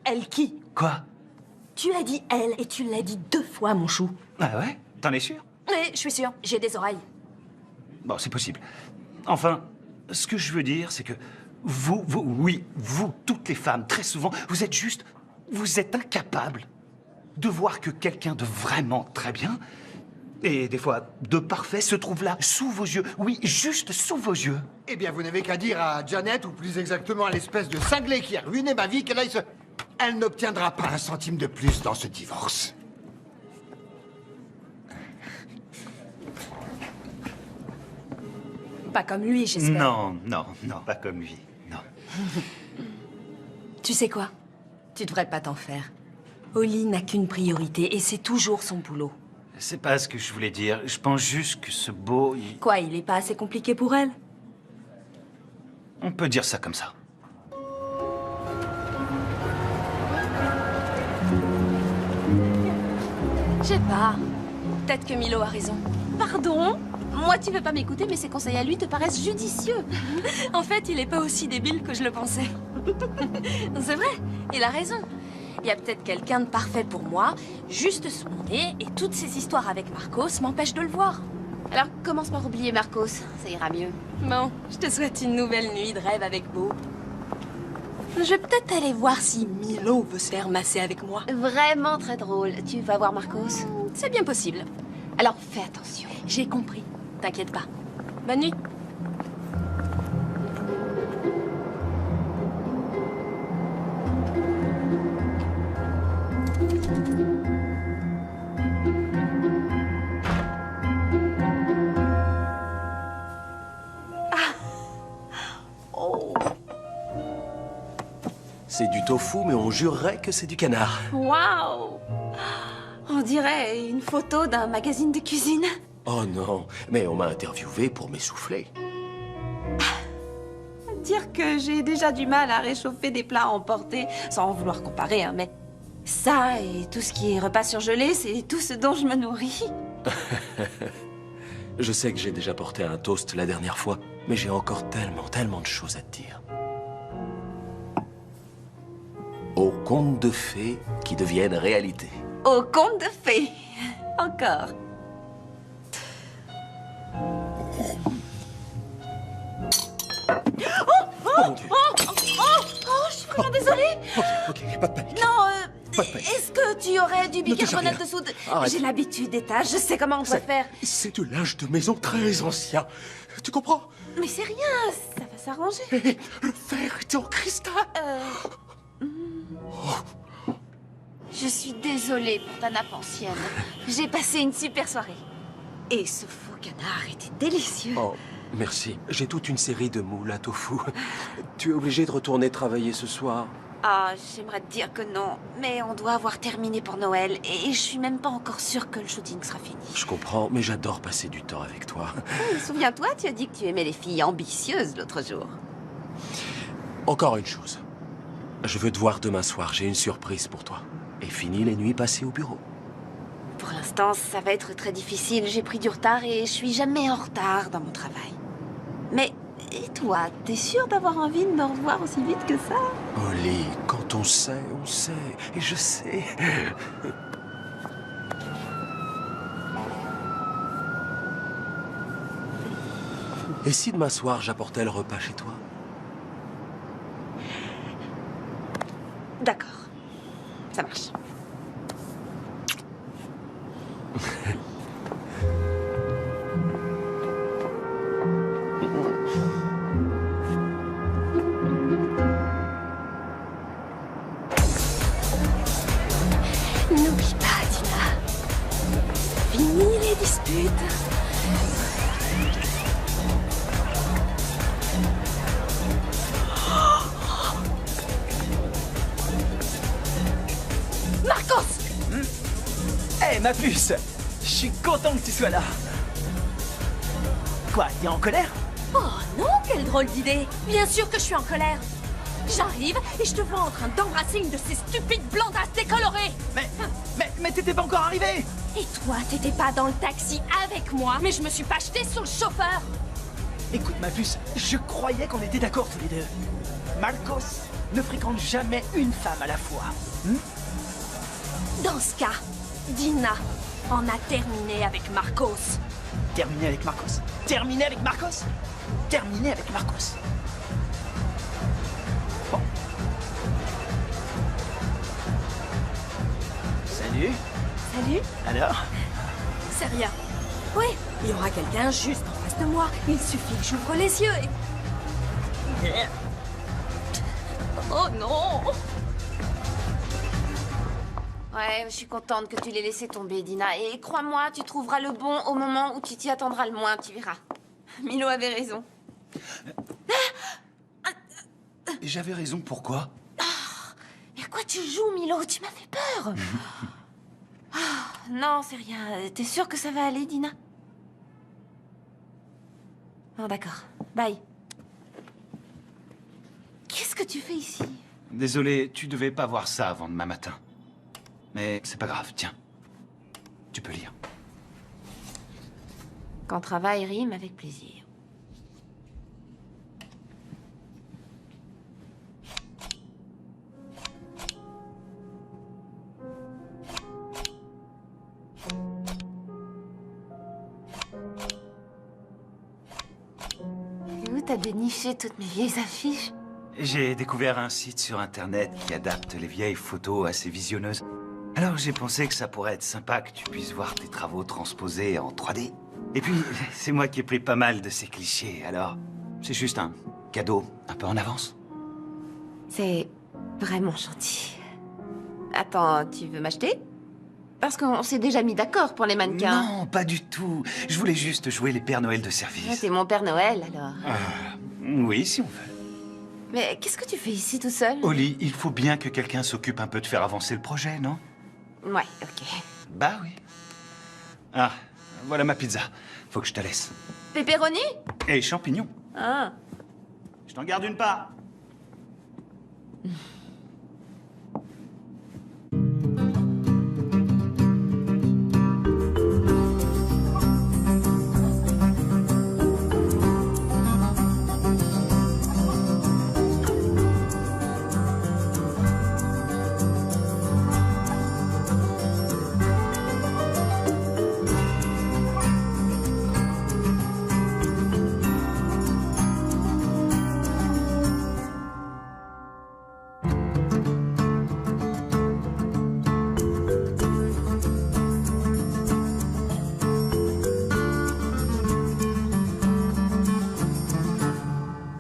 Speaker 5: Elle qui?
Speaker 8: Quoi?
Speaker 5: Tu as dit elle et tu l'as dit 2 fois, mon chou.
Speaker 8: Ah ouais? T'en es sûr?
Speaker 5: Oui, je suis sûre. J'ai des oreilles.
Speaker 8: Bon, c'est possible. Enfin, ce que je veux dire, c'est que vous, toutes les femmes, très souvent, vous êtes incapables de voir que quelqu'un de vraiment très bien, et des fois de parfait, se trouve là, sous vos yeux. Oui, juste sous vos yeux.
Speaker 12: Eh bien, vous n'avez qu'à dire à Janet, ou plus exactement à l'espèce de cinglé qui a ruiné ma vie, qu'elle aille se... Elle n'obtiendra pas un centime de plus dans ce divorce.
Speaker 5: Pas comme lui, j'espère.
Speaker 8: Non, pas comme lui, non.
Speaker 5: Tu sais quoi? Tu devrais pas t'en faire. Oli n'a qu'une priorité et c'est toujours son boulot.
Speaker 8: C'est pas ce que je voulais dire. Je pense juste que ce beau...
Speaker 5: Quoi, il est pas assez compliqué pour elle?
Speaker 8: On peut dire ça comme ça.
Speaker 5: Je sais pas. Peut-être que Milo a raison.
Speaker 1: Pardon? Moi, tu veux pas m'écouter, mais ses conseils à lui te paraissent judicieux.
Speaker 5: En fait, il est pas aussi débile que je le pensais. C'est vrai, il a raison. Il y a peut-être quelqu'un de parfait pour moi, juste sous mon nez, et toutes ces histoires avec Marcos m'empêchent de le voir.
Speaker 1: Alors, commence par oublier Marcos, ça ira mieux.
Speaker 5: Bon, je te souhaite une nouvelle nuit de rêve avec Beau. Je vais peut-être aller voir si Milo veut se faire masser avec moi.
Speaker 1: Vraiment très drôle. Tu vas voir Marcos?
Speaker 5: C'est bien possible.
Speaker 1: Alors, fais attention.
Speaker 5: J'ai compris. T'inquiète pas. Bonne nuit.
Speaker 11: C'est du tofu, mais on jurerait que c'est du canard.
Speaker 1: Waouh! On dirait une photo d'un magazine de cuisine.
Speaker 11: Oh non, mais on m'a interviewé pour m'essouffler.
Speaker 1: Dire que j'ai déjà du mal à réchauffer des plats emportés, sans vouloir comparer, hein, mais ça et tout ce qui est repas surgelé, c'est tout ce dont je me nourris.
Speaker 11: Je sais que j'ai déjà porté un toast la dernière fois, mais j'ai encore tellement de choses à te dire. Aux contes de fées qui deviennent réalité.
Speaker 1: Au conte de fées. Encore. Je suis vraiment désolée.
Speaker 11: Ok, pas de panique.
Speaker 1: Non, est-ce que tu aurais du bicarbonate
Speaker 11: rien.
Speaker 1: de soude?
Speaker 11: Arrête.
Speaker 1: J'ai l'habitude des tâches, je sais comment on doit faire.
Speaker 11: C'est du linge de maison très ancien. Tu comprends?
Speaker 1: Mais c'est rien, ça va s'arranger.
Speaker 11: Et le fer était en cristal.
Speaker 1: Je suis désolée pour ta nappe ancienne. J'ai passé une super soirée. Et ce faux canard était délicieux.
Speaker 11: Oh, merci. J'ai toute une série de moules à tofu. Tu es obligé de retourner travailler ce soir?
Speaker 1: Ah, j'aimerais te dire que non, mais on doit avoir terminé pour Noël et je suis même pas encore sûre que le shooting sera fini.
Speaker 11: Je comprends, mais j'adore passer du temps avec toi.
Speaker 1: Souviens-toi, tu as dit que tu aimais les filles ambitieuses l'autre jour.
Speaker 11: Encore une chose. Je veux te voir demain soir, j'ai une surprise pour toi. Et fini les nuits passées au bureau.
Speaker 1: Pour l'instant, ça va être très difficile. J'ai pris du retard et je suis jamais en retard dans mon travail. Mais, et toi, t'es sûre d'avoir envie de me revoir aussi vite que ça?
Speaker 11: Holly, quand on sait, on sait. Et je sais. Et si demain soir, j'apportais le repas chez toi?
Speaker 1: D'accord. Ça marche. N'oublie pas, Dina. Fini les disputes.
Speaker 10: Marcos! Hé, ma puce! Je suis content que tu sois là. Quoi, t'es en colère?
Speaker 5: Oh non, quelle drôle d'idée! Bien sûr que je suis en colère! J'arrive et je te vois en train d'embrasser une de ces stupides blondasses décolorées!
Speaker 10: Mais t'étais pas encore arrivé!
Speaker 5: Et toi, t'étais pas dans le taxi avec moi, mais je me suis pas jetée sur le chauffeur!
Speaker 10: Écoute, ma puce, je croyais qu'on était d'accord tous les deux. Marcos ne fréquente jamais une femme à la fois.
Speaker 5: Dans ce cas, Dina en a terminé avec Marcos.
Speaker 10: Terminé avec Marcos? Terminé avec Marcos? Terminé avec Marcos. Bon. Salut.
Speaker 5: Salut.
Speaker 10: Alors?
Speaker 5: C'est rien. Oui, il y aura quelqu'un juste en face de moi. Il suffit que j'ouvre les yeux et... Oh non!
Speaker 1: Ouais, je suis contente que tu l'aies laissé tomber, Dina. Et crois-moi, tu trouveras le bon au moment où tu t'y attendras le moins, tu verras. Milo avait raison.
Speaker 6: J'avais raison, pourquoi?
Speaker 1: Et à quoi tu joues, Milo? Tu m'as fait peur. Non, c'est rien. T'es sûre que ça va aller, Dina? Oh, d'accord. Bye. Qu'est-ce que tu fais ici?
Speaker 8: Désolé, tu devais pas voir ça avant demain matin. Mais c'est pas grave, tiens. Tu peux lire.
Speaker 1: Quand travail rime avec plaisir. Et où t'as déniché toutes mes vieilles affiches?
Speaker 8: J'ai découvert un site sur Internet qui adapte les vieilles photos assez visionneuses. Alors j'ai pensé que ça pourrait être sympa que tu puisses voir tes travaux transposés en 3D. Et puis, c'est moi qui ai pris pas mal de ces clichés, alors c'est juste un cadeau un peu en avance.
Speaker 1: C'est vraiment gentil. Attends, tu veux m'acheter? Parce qu'on s'est déjà mis d'accord pour les mannequins.
Speaker 8: Non, pas du tout. Je voulais juste jouer les Pères Noël de
Speaker 1: Ah,
Speaker 8: service.
Speaker 1: t'es mon Père Noël, alors.
Speaker 8: Oui, si on veut.
Speaker 1: Mais qu'est-ce que tu fais ici tout seul?
Speaker 6: Oli, il faut bien que quelqu'un s'occupe un peu de faire avancer le projet, non?
Speaker 1: Ouais, ok.
Speaker 6: Bah oui. Ah, voilà ma pizza. Faut que je te laisse.
Speaker 1: Pepperoni?
Speaker 6: Et champignons.
Speaker 1: Ah.
Speaker 8: Je t'en garde une part.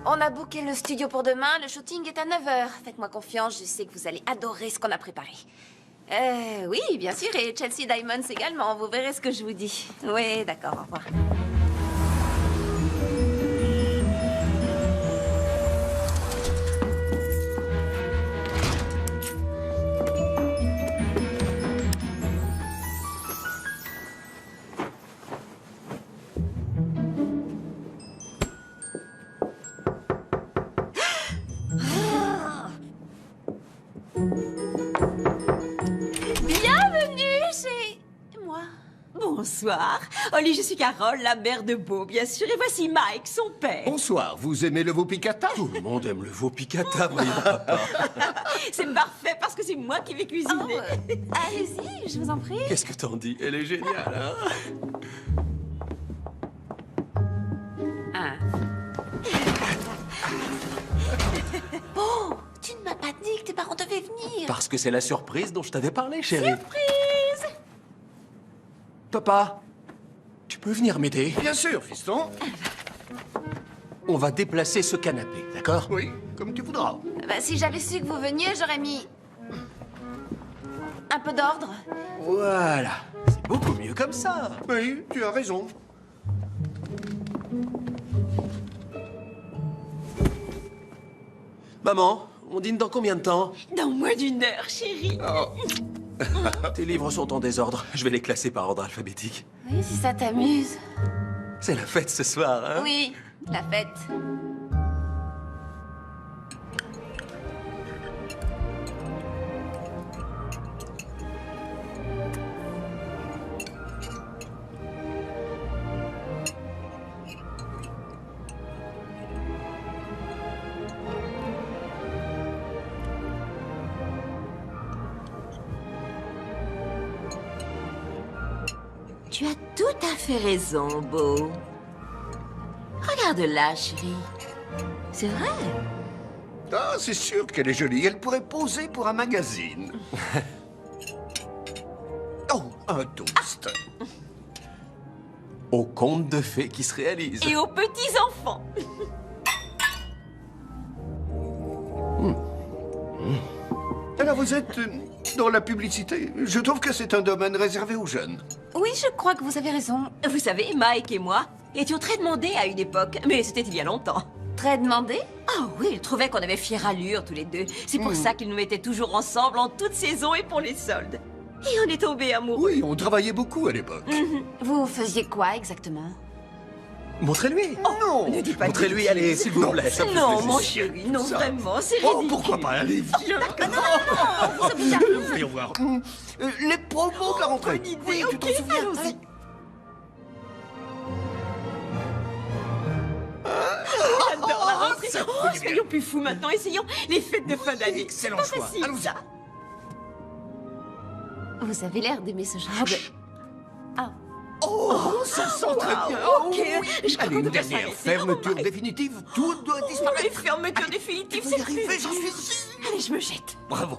Speaker 1: On a booké le studio pour demain, le shooting est à 9h. Faites-moi confiance, je sais que vous allez adorer ce qu'on a préparé. Oui, bien sûr, et Chelsea Diamonds également, vous verrez ce que je vous dis. Oui, d'accord, au revoir. Bienvenue chez moi.
Speaker 5: Bonsoir. Oli, je suis Carole, la mère de Beau, bien sûr. Et voici Mike, son père.
Speaker 13: Bonsoir, vous aimez le veau piccata?
Speaker 11: Tout le monde aime le veau piccata, voyons, papa.
Speaker 5: C'est parfait parce que c'est moi qui vais cuisiner.
Speaker 1: Allez-y, je vous en prie.
Speaker 11: Qu'est-ce que t'en dis? Elle est géniale, hein?
Speaker 1: Oh, tu ne m'as pas dit que tes parents devaient venir.
Speaker 11: Parce que c'est la surprise dont je t'avais parlé, chérie.
Speaker 1: Surprise!
Speaker 11: Papa, tu peux venir m'aider?
Speaker 13: Bien sûr, fiston.
Speaker 11: On va déplacer ce canapé, d'accord?
Speaker 13: Oui, comme tu voudras.
Speaker 1: Bah, si j'avais su que vous veniez, j'aurais mis un peu d'ordre.
Speaker 11: Voilà. C'est beaucoup mieux comme ça.
Speaker 13: Oui, tu as raison.
Speaker 11: Maman, on dîne dans combien de temps?
Speaker 5: Dans moins d'1 heure, chérie.
Speaker 11: Tes livres sont en désordre. Je vais les classer par ordre alphabétique.
Speaker 1: Oui, si ça t'amuse.
Speaker 11: C'est la fête ce soir, hein?
Speaker 1: Oui, la fête.
Speaker 5: Tu as tout à fait raison, Beau. Regarde là, chérie. C'est vrai.
Speaker 13: Ah, c'est sûr qu'elle est jolie. Elle pourrait poser pour un magazine. Oh, un toast.
Speaker 11: Au conte de fées qui se réalise.
Speaker 5: Et aux petits-enfants.
Speaker 13: Alors vous êtes dans la publicité. Je trouve que c'est un domaine réservé aux jeunes.
Speaker 1: Oui, je crois que vous avez raison.
Speaker 5: Vous savez, Mike et moi étions très demandés à une époque, mais c'était il y a longtemps.
Speaker 1: Très demandé?
Speaker 5: Ah oui, il trouvait qu'on avait fière allure tous les deux. C'est pour ça qu'il nous mettait toujours ensemble en toute saison et pour les soldes. Et on est tombés amoureux.
Speaker 13: Oui, on travaillait beaucoup à l'époque.
Speaker 1: Vous faisiez quoi exactement?
Speaker 11: Montrez-lui.
Speaker 5: Non, ne dis pas.
Speaker 11: Montrez-lui, allez, s'il vous plaît. ça me fait
Speaker 5: Non,
Speaker 11: plaisir.
Speaker 5: mon chéri, non, vraiment, c'est
Speaker 13: Oh,
Speaker 5: ridicule.
Speaker 13: pourquoi pas? Allez, viens. Voyons voir. Les promos de la rentrée.
Speaker 5: Bonne idée,
Speaker 13: Oui, tu
Speaker 5: ok,
Speaker 13: t'en souviens?
Speaker 5: allons-y. J'adore la rentrée.
Speaker 13: ça
Speaker 5: Oh,
Speaker 13: fait du bien.
Speaker 5: soyons plus fous maintenant. Essayons les fêtes de fin d'année.
Speaker 13: excellent
Speaker 5: Pas
Speaker 13: choix.
Speaker 5: facile,
Speaker 13: Allons-y.
Speaker 5: ça.
Speaker 1: Vous avez l'air d'aimer ce genre de... Ah.
Speaker 13: Oh, ça sent très bien.
Speaker 5: Ok,
Speaker 13: Oh, oui.
Speaker 5: je crois
Speaker 13: Allez,
Speaker 5: qu'on
Speaker 13: une
Speaker 5: peut pas
Speaker 13: dernière
Speaker 5: s'arrêter.
Speaker 13: fermeture définitive. Tout doit
Speaker 5: Les
Speaker 13: disparaître.
Speaker 5: fermetures définitives,
Speaker 13: Vous
Speaker 5: c'est
Speaker 13: y arrivez,
Speaker 5: plus.
Speaker 13: j'en suis sûr.
Speaker 5: Allez, je me jette.
Speaker 13: Bravo.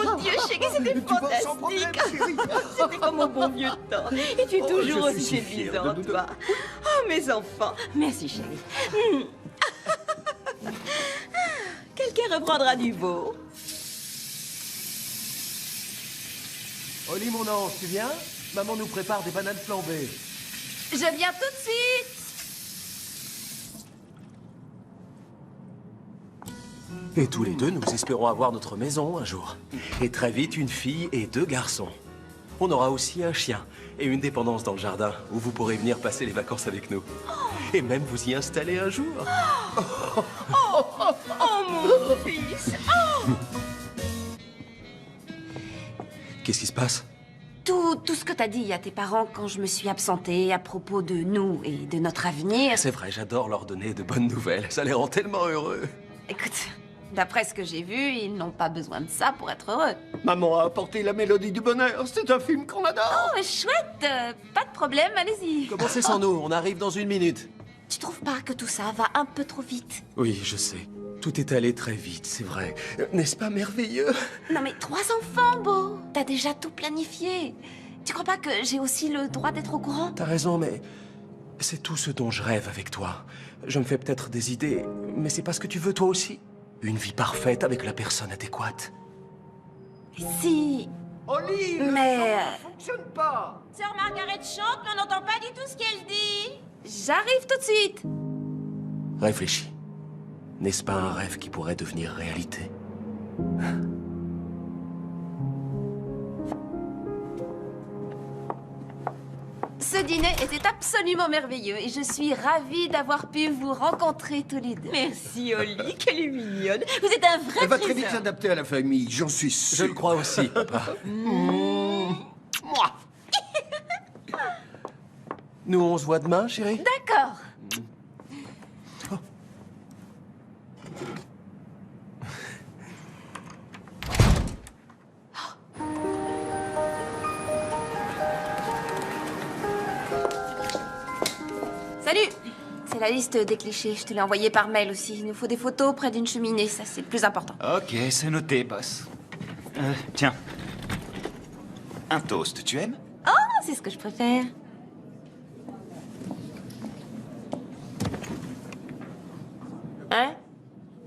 Speaker 5: Mon Dieu, chérie, c'était
Speaker 13: Tu vas sans problème,
Speaker 5: fantastique.
Speaker 13: chérie.
Speaker 5: C'était comme au bon vieux temps. Et tu es
Speaker 13: Oh,
Speaker 5: toujours
Speaker 13: je suis
Speaker 5: aussi
Speaker 13: si fier
Speaker 5: séduisant,
Speaker 13: de nous deux.
Speaker 5: toi. Oh, mes enfants. Merci, chérie. Quelqu'un reprendra du beau.
Speaker 11: Oli, mon ange, tu viens? Maman nous prépare des bananes flambées.
Speaker 1: Je viens tout de suite.
Speaker 11: Et tous les deux, nous espérons avoir notre maison un jour. Et très vite, une fille et 2 garçons. On aura aussi un chien et une dépendance dans le jardin où vous pourrez venir passer les vacances avec nous. Et même vous y installer un jour.
Speaker 5: Oh, mon fils. Oh.
Speaker 11: Qu'est-ce qui se passe?
Speaker 5: Tout ce que t'as dit à tes parents quand je me suis absentée à propos de nous et de notre avenir...
Speaker 11: C'est vrai, j'adore leur donner de bonnes nouvelles. Ça les rend tellement heureux.
Speaker 5: Écoute, d'après ce que j'ai vu, ils n'ont pas besoin de ça pour être heureux.
Speaker 13: Maman a apporté la mélodie du bonheur. C'est un film qu'on adore.
Speaker 5: Oh, chouette. Pas de problème, allez-y.
Speaker 11: Commencez sans nous, on arrive dans 1 minute.
Speaker 5: Tu trouves pas que tout ça va un peu trop vite?
Speaker 11: Oui, je sais. Tout est allé très vite, c'est vrai. N'est-ce pas merveilleux?
Speaker 5: Non mais 3 enfants, Beau. T'as déjà tout planifié. Tu crois pas que j'ai aussi le droit d'être au courant?
Speaker 11: T'as raison, mais c'est tout ce dont je rêve avec toi. Je me fais peut-être des idées, mais c'est pas ce que tu veux toi aussi. Une vie parfaite avec la personne adéquate.
Speaker 5: Si...
Speaker 13: Oli,
Speaker 5: mais...
Speaker 13: ne fonctionne pas.
Speaker 5: Sœur Margaret chante, mais on n'entend pas du tout ce qu'elle dit. J'arrive tout de suite.
Speaker 11: Réfléchis. N'est-ce pas un rêve qui pourrait devenir réalité?
Speaker 1: Ce dîner était absolument merveilleux et je suis ravie d'avoir pu vous rencontrer tous les deux.
Speaker 5: Merci, Oli, qu'elle est mignonne. Vous êtes un vrai
Speaker 13: Elle va très vite
Speaker 5: trésor.
Speaker 13: s'adapter à la famille, j'en suis sûr.
Speaker 11: Je le crois aussi, papa.
Speaker 13: Moi.
Speaker 11: Nous, on se voit demain, chérie?
Speaker 1: D'accord. Salut! C'est la liste des clichés. Je te l'ai envoyé par mail aussi. Il nous faut des photos près d'une cheminée. Ça, c'est le plus important.
Speaker 8: Ok, c'est noté, boss. Tiens. Un toast, tu aimes?
Speaker 1: Oh, c'est ce que je préfère. Hein?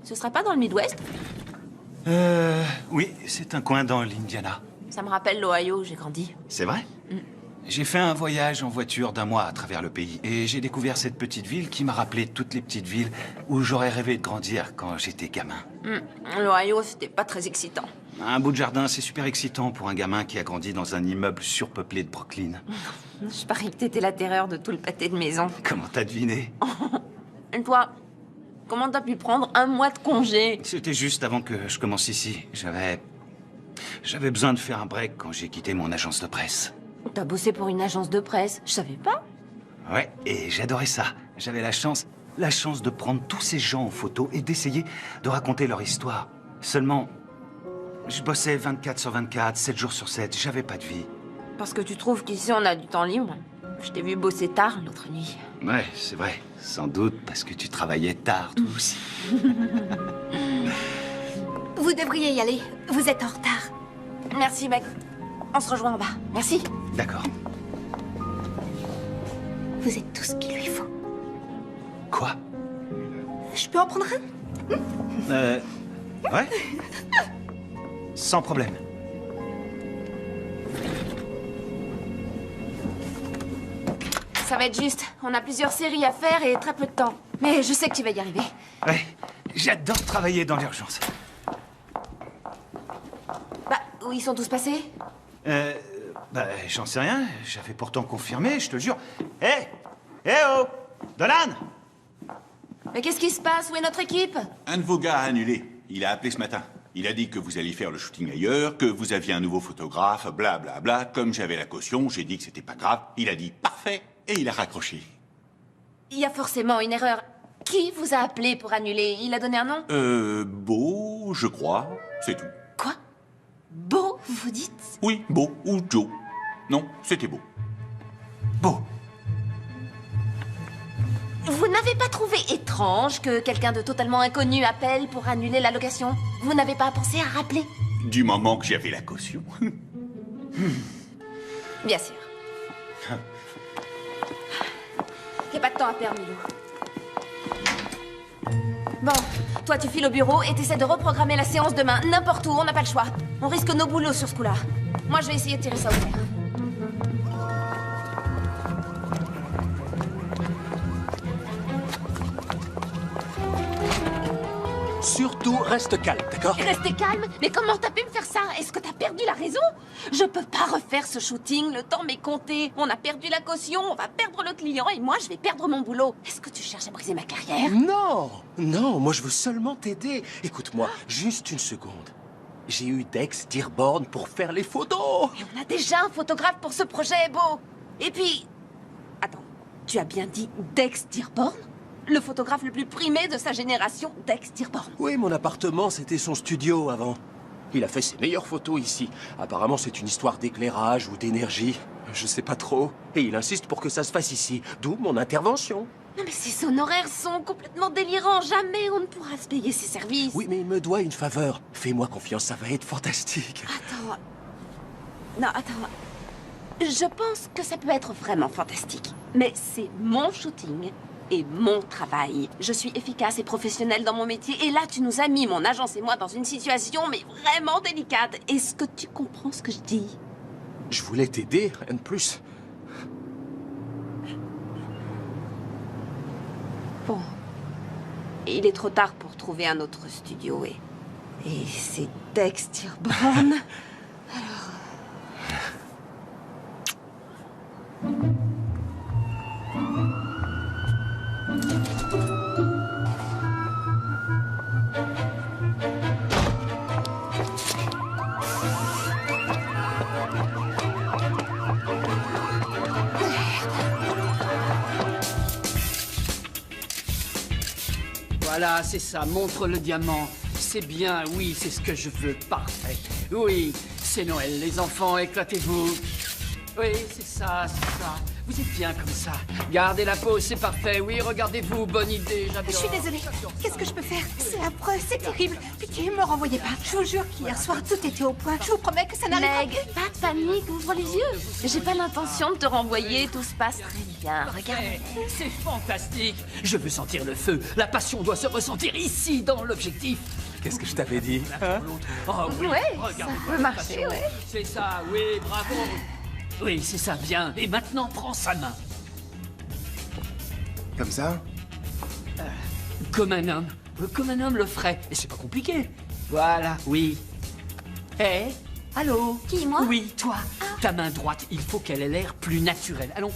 Speaker 1: Ce serait pas dans le Midwest?
Speaker 8: Oui, c'est un coin dans l'Indiana.
Speaker 1: Ça me rappelle l'Ohio où j'ai grandi.
Speaker 8: C'est vrai? J'ai fait un voyage en voiture d'1 mois à travers le pays et j'ai découvert cette petite ville qui m'a rappelé toutes les petites villes où j'aurais rêvé de grandir quand j'étais gamin.
Speaker 1: L'Ohio, c'était pas très excitant.
Speaker 8: Un bout de jardin, c'est super excitant pour un gamin qui a grandi dans un immeuble surpeuplé de Brooklyn.
Speaker 1: Je parie que t'étais la terreur de tout le pâté de maison.
Speaker 8: Comment t'as deviné?
Speaker 1: Et toi, comment t'as pu prendre 1 mois de congé?
Speaker 8: C'était juste avant que je commence ici. J'avais besoin de faire un break quand j'ai quitté mon agence de presse.
Speaker 1: T'as bossé pour une agence de presse, je savais pas.
Speaker 8: Ouais, et j'adorais ça. J'avais la chance de prendre tous ces gens en photo et d'essayer de raconter leur histoire. Seulement, je bossais 24/24, 7 jours sur 7, j'avais pas de vie.
Speaker 1: Parce que tu trouves qu'ici on a du temps libre? Je t'ai vu bosser tard l'autre nuit.
Speaker 8: Ouais, c'est vrai. Sans doute parce que tu travaillais tard, toi aussi.
Speaker 3: Vous devriez y aller. Vous êtes en retard.
Speaker 1: Merci, mec. On se rejoint en bas. Merci.
Speaker 8: D'accord.
Speaker 3: Vous êtes tout ce qu'il lui faut.
Speaker 8: Quoi?
Speaker 3: Je peux en prendre un?
Speaker 8: Ouais. Sans problème.
Speaker 1: Ça va être juste. On a plusieurs séries à faire et très peu de temps. Mais je sais que tu vas y arriver.
Speaker 8: Ouais, j'adore travailler dans l'urgence.
Speaker 1: Bah, où ils sont tous passés?
Speaker 8: J'en sais rien. J'avais pourtant confirmé, je te jure. Hé! Oh! Dolan!
Speaker 1: Mais qu'est-ce qui se passe? Où est notre équipe?
Speaker 2: Un de vos gars a annulé. Il a appelé ce matin. Il a dit que vous alliez faire le shooting ailleurs, que vous aviez un nouveau photographe, blablabla. Bla, bla. Comme j'avais la caution, j'ai dit que c'était pas grave. Il a dit parfait et il a raccroché.
Speaker 1: Il y a forcément une erreur. Qui vous a appelé pour annuler? Il a donné un nom?
Speaker 2: Beau, je crois. C'est tout.
Speaker 1: Quoi? Beau, vous dites?
Speaker 2: Oui, Beau ou Joe. Non, c'était Beau.
Speaker 8: Beau.
Speaker 1: Vous n'avez pas trouvé étrange que quelqu'un de totalement inconnu appelle pour annuler la location? Vous n'avez pas pensé à rappeler?
Speaker 2: Du moment que j'avais la caution.
Speaker 1: Bien sûr. Il n'y a pas de temps à perdre, Milo. Bon, toi tu files au bureau et t'essaies de reprogrammer la séance demain, n'importe où, on n'a pas le choix. On risque nos boulots sur ce coup-là. Moi je vais essayer de tirer ça au clair.
Speaker 11: surtout, reste calme, d'accord?
Speaker 1: Restez calme. Mais comment t'as pu me faire ça? Est-ce que t'as perdu la raison? Je peux pas refaire ce shooting. Le temps m'est compté. On a perdu la caution, on va perdre le client et moi, je vais perdre mon boulot. Est-ce que tu cherches à briser ma carrière?
Speaker 11: Non! Non, moi je veux seulement t'aider. Écoute-moi, juste une seconde. J'ai eu Dex Dearborn pour faire les photos.
Speaker 1: Et on a déjà un photographe pour ce projet, Beau. Et puis... Attends, tu as bien dit Dex Dearborn? Le photographe le plus primé de sa génération, Dex Dearborn.
Speaker 11: Oui, mon appartement, c'était son studio avant. Il a fait ses meilleures photos ici. Apparemment, c'est une histoire d'éclairage ou d'énergie. Je sais pas trop. Et il insiste pour que ça se fasse ici. D'où mon intervention.
Speaker 1: Non mais ces honoraires sont complètement délirants. Jamais on ne pourra se payer ses services.
Speaker 11: Oui, mais il me doit une faveur. Fais-moi confiance, ça va être fantastique.
Speaker 1: Attends... Non, attends... Je pense que ça peut être vraiment fantastique. Mais c'est mon shooting et mon travail. Je suis efficace et professionnelle dans mon métier. Et là, tu nous as mis, mon agence et moi, dans une situation mais vraiment délicate. Est-ce que tu comprends ce que je dis?
Speaker 11: Je voulais t'aider, rien de plus.
Speaker 1: Bon. Il est trop tard pour trouver un autre studio et c'est Dex Dearborn. Alors...
Speaker 10: Voilà, c'est ça, montre le diamant. C'est bien, oui, c'est ce que je veux, parfait. Oui, c'est Noël, les enfants, éclatez-vous. Oui, c'est ça, c'est ça. Vous êtes bien comme ça. Gardez la pose, c'est parfait. Oui, regardez-vous, bonne idée, j'adore.
Speaker 3: Je suis désolée. Qu'est-ce que je peux faire? C'est affreux, c'est terrible. Pitié, me renvoyez pas. Je vous jure qu'hier soir, tout était au point. Je vous promets que ça n'arrivera
Speaker 1: Meg, pas de panique, ouvre les yeux. J'ai pas l'intention de te renvoyer, tout se passe très bien. Regarde.
Speaker 10: C'est fantastique. Je veux sentir le feu. La passion doit se ressentir ici, dans l'objectif.
Speaker 11: Qu'est-ce que je t'avais dit, hein?
Speaker 10: Oh oui,
Speaker 1: Ouais,
Speaker 10: regardez
Speaker 1: ça peut marcher, ouais.
Speaker 10: C'est ça, oui, bravo. Oui, c'est ça, bien. Et maintenant, prends sa main.
Speaker 4: Comme ça?
Speaker 10: Comme un homme. Comme un homme le ferait. Et c'est pas compliqué. Voilà, oui. Hé, allô?
Speaker 1: Qui, moi?
Speaker 10: Oui, toi. Ta main droite, il faut qu'elle ait l'air plus naturelle. Allons.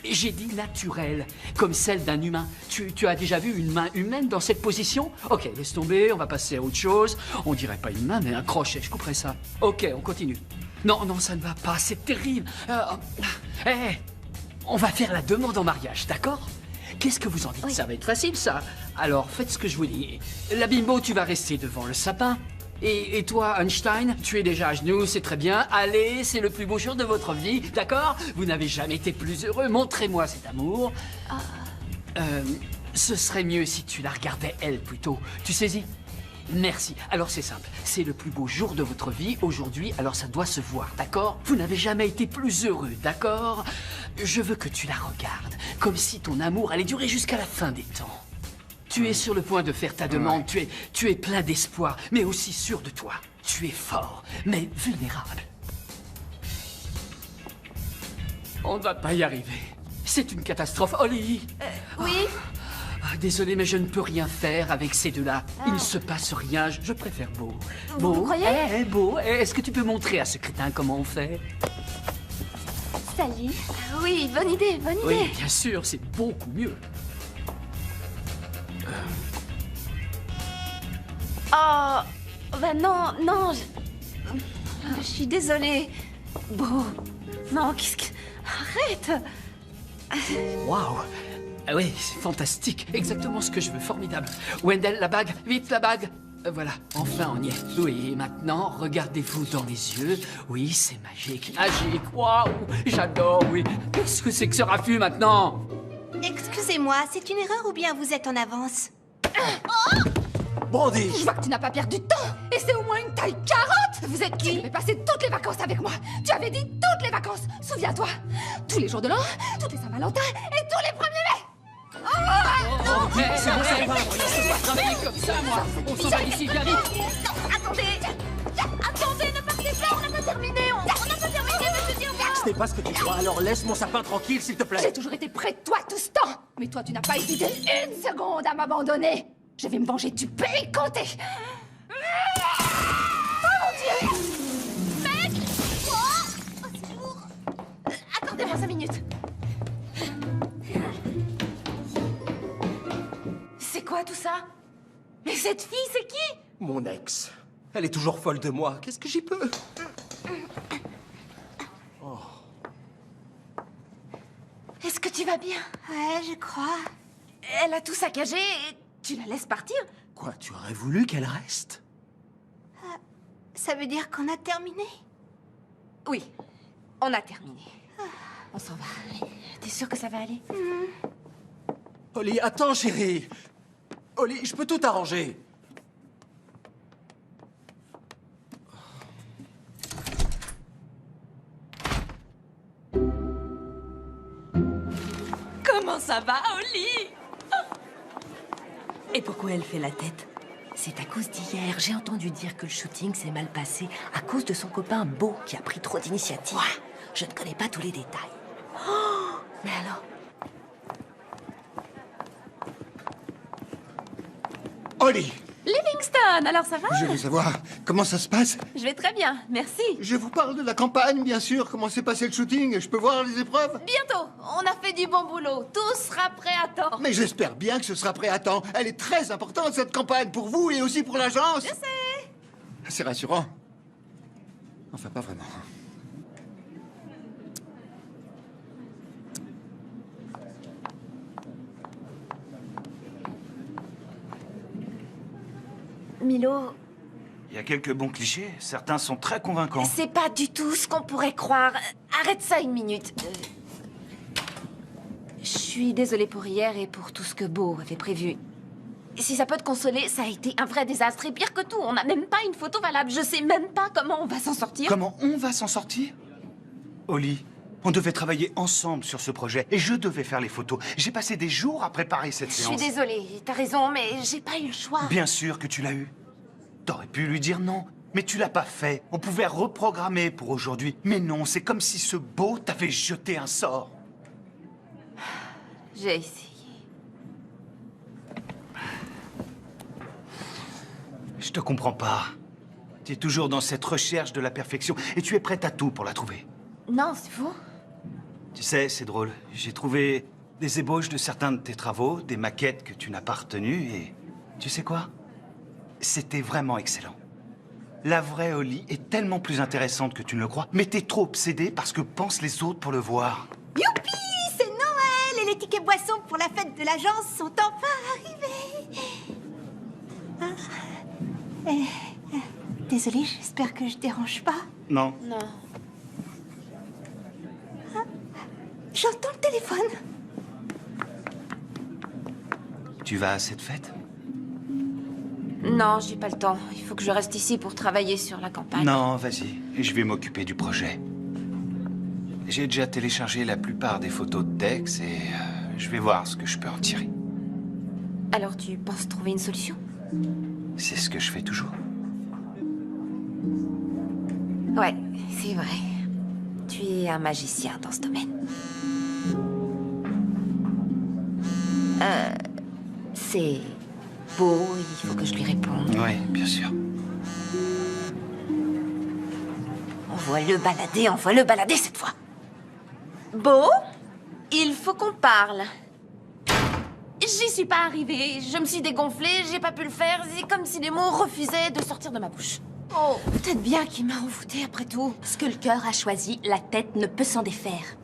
Speaker 10: J'ai dit naturelle, comme celle d'un humain. Tu as déjà vu une main humaine dans cette position? Ok, laisse tomber, on va passer à autre chose. On dirait pas une main, mais un crochet, je couperai ça. Ok, on continue. Non, non, ça ne va pas, c'est terrible. On va faire la demande en mariage, d'accord? Qu'est-ce que vous en dites?
Speaker 1: Oui.
Speaker 10: Ça va être facile, ça. Alors, faites ce que je vous dis. La bimbo, tu vas rester devant le sapin. Et toi, Einstein, tu es déjà à genoux, c'est très bien. Allez, c'est le plus beau jour de votre vie, d'accord? Vous n'avez jamais été plus heureux. Montrez-moi cet amour. Ce serait mieux si tu la regardais, elle, plutôt. Tu saisis? Merci. Alors c'est simple, c'est le plus beau jour de votre vie aujourd'hui, alors ça doit se voir, d'accord? Vous n'avez jamais été plus heureux, d'accord? Je veux que tu la regardes, comme si ton amour allait durer jusqu'à la fin des temps. Tu es sur le point de faire ta demande, tu es plein d'espoir, mais aussi sûr de toi. Tu es fort, mais vulnérable. On ne va pas y arriver. C'est une catastrophe. Holly!
Speaker 1: Oui?
Speaker 10: Désolé, mais je ne peux rien faire avec ces deux-là. Il ne se passe rien, je préfère Beau. Beau,
Speaker 1: Vous croyez?
Speaker 10: Beau, est-ce que tu peux montrer à ce crétin comment on fait?
Speaker 1: Salut. Oui, bonne idée, bonne idée.
Speaker 10: Oui, bien sûr, c'est beaucoup mieux.
Speaker 1: Oh, bah non, non, je suis désolée. Beau, non, qu'est-ce que... Arrête.
Speaker 10: Waouh! Ah oui, c'est fantastique. Exactement ce que je veux. Formidable. Wendell, la bague. Vite, la bague. Voilà, enfin on y est. Oui, maintenant, regardez-vous dans les yeux. Oui, c'est magique. Magique. Waouh! J'adore, oui. Qu'est-ce que c'est que ce raffut maintenant?
Speaker 3: Excusez-moi, c'est une erreur ou bien vous êtes en avance?
Speaker 11: Brandy!
Speaker 5: Je vois que tu n'as pas perdu de temps. Et c'est au moins une taille carotte. Vous êtes qui? Tu avais passé toutes les vacances avec moi. Tu avais dit toutes les vacances. Souviens-toi. Tous les jours de l'an, tous les Saint-Valentin et tous les 1er mai.
Speaker 10: C'est bon, ça va. On peut pas travailler comme ça, moi. On s'en va d'ici, viens vite.
Speaker 1: Non, attendez, ne partez pas, on n'a pas terminé. On n'a pas terminé, monsieur Dearborn.
Speaker 11: Ce n'est pas ce que tu crois, alors laisse mon sapin tranquille, s'il te plaît.
Speaker 5: J'ai toujours été près de toi tout ce temps. Mais toi, tu n'as pas hésité une seconde à m'abandonner. Je vais me venger du péricanté. Oh mon Dieu! Mec! Oh, c'est lourd. Accordez-moi 5 minutes. C'est quoi tout ça? Mais cette fille, c'est qui?
Speaker 11: Mon ex. Elle est toujours folle de moi. Qu'est-ce que j'y peux? Oh.
Speaker 5: Est-ce que tu vas bien?
Speaker 3: Ouais, je crois.
Speaker 5: Elle a tout saccagé et tu la laisses partir?
Speaker 11: Quoi, tu aurais voulu qu'elle reste?
Speaker 3: Ça veut dire qu'on a terminé?
Speaker 5: Oui, on a terminé. On s'en va. T'es sûre que ça va aller?
Speaker 11: Oli, attends, chérie. Oli, je peux tout arranger.
Speaker 5: Comment ça va, Oli? Et pourquoi elle fait la tête? C'est à cause d'hier. J'ai entendu dire que le shooting s'est mal passé à cause de son copain Beau qui a pris trop d'initiative. Je ne connais pas tous les détails. Oh, mais alors?
Speaker 12: Oli!
Speaker 1: Livingston, alors ça va?
Speaker 12: Je veux savoir comment ça se passe.
Speaker 1: Je vais très bien, merci.
Speaker 12: Je vous parle de la campagne, bien sûr. Comment s'est passé le shooting? Je peux voir les épreuves?
Speaker 1: Bientôt, on a fait du bon boulot. Tout sera prêt à temps.
Speaker 12: Mais j'espère bien que ce sera prêt à temps. Elle est très importante, cette campagne, pour vous et aussi pour l'agence.
Speaker 1: Je sais.
Speaker 12: C'est rassurant. Enfin, pas vraiment.
Speaker 1: Milo,
Speaker 8: Il y a quelques bons clichés. Certains sont très convaincants.
Speaker 1: c'est pas du tout ce qu'on pourrait croire. Arrête ça 1 minute. Je suis désolée pour hier et pour tout ce que Beau avait prévu. Si ça peut te consoler, ça a été un vrai désastre. Et pire que tout, on n'a même pas une photo valable. Je sais même pas comment on va s'en sortir.
Speaker 8: Comment on va s'en sortir? Oli, on devait travailler ensemble sur ce projet et je devais faire les photos. J'ai passé des jours à préparer cette
Speaker 1: Je suis
Speaker 8: séance.
Speaker 1: désolée, t'as raison, mais j'ai pas eu le choix.
Speaker 8: Bien sûr que tu l'as eu. T'aurais pu lui dire non, mais tu l'as pas fait. On pouvait reprogrammer pour aujourd'hui. Mais non, c'est comme si ce Beau t'avait jeté un sort.
Speaker 1: J'ai essayé.
Speaker 8: Je te comprends pas. Tu es toujours dans cette recherche de la perfection et tu es prête à tout pour la trouver.
Speaker 1: Non, c'est faux.
Speaker 8: Tu sais, c'est drôle. J'ai trouvé des ébauches de certains de tes travaux, des maquettes que tu n'as pas retenues et... Tu sais quoi? C'était vraiment excellent. La vraie Oli est tellement plus intéressante que tu ne le crois, mais t'es trop obsédé par ce que pensent les autres pour le voir.
Speaker 3: Youpi! C'est Noël et les tickets boissons pour la fête de l'agence sont enfin arrivés. Désolée, j'espère que je dérange pas.
Speaker 8: Non.
Speaker 1: Non.
Speaker 3: J'entends le téléphone.
Speaker 8: Tu vas à cette fête?
Speaker 1: Non, j'ai pas le temps. Il faut que je reste ici pour travailler sur la campagne.
Speaker 8: Non, vas-y. Je vais m'occuper du projet. J'ai déjà téléchargé la plupart des photos de Dex et je vais voir ce que je peux en tirer.
Speaker 1: Alors tu penses trouver une solution?
Speaker 8: C'est ce que je fais toujours.
Speaker 1: Ouais, c'est vrai. Tu es un magicien dans ce domaine. C'est Beau, il faut que je lui réponde.
Speaker 8: Oui, bien sûr.
Speaker 1: Envoie-le balader cette fois. Beau, il faut qu'on parle. J'y suis pas arrivée, je me suis dégonflée, j'ai pas pu le faire, c'est comme si les mots refusaient de sortir de ma bouche. Oh, peut-être bien qu'il m'a envoûtée après tout.
Speaker 5: Ce que le cœur a choisi, la tête ne peut s'en défaire.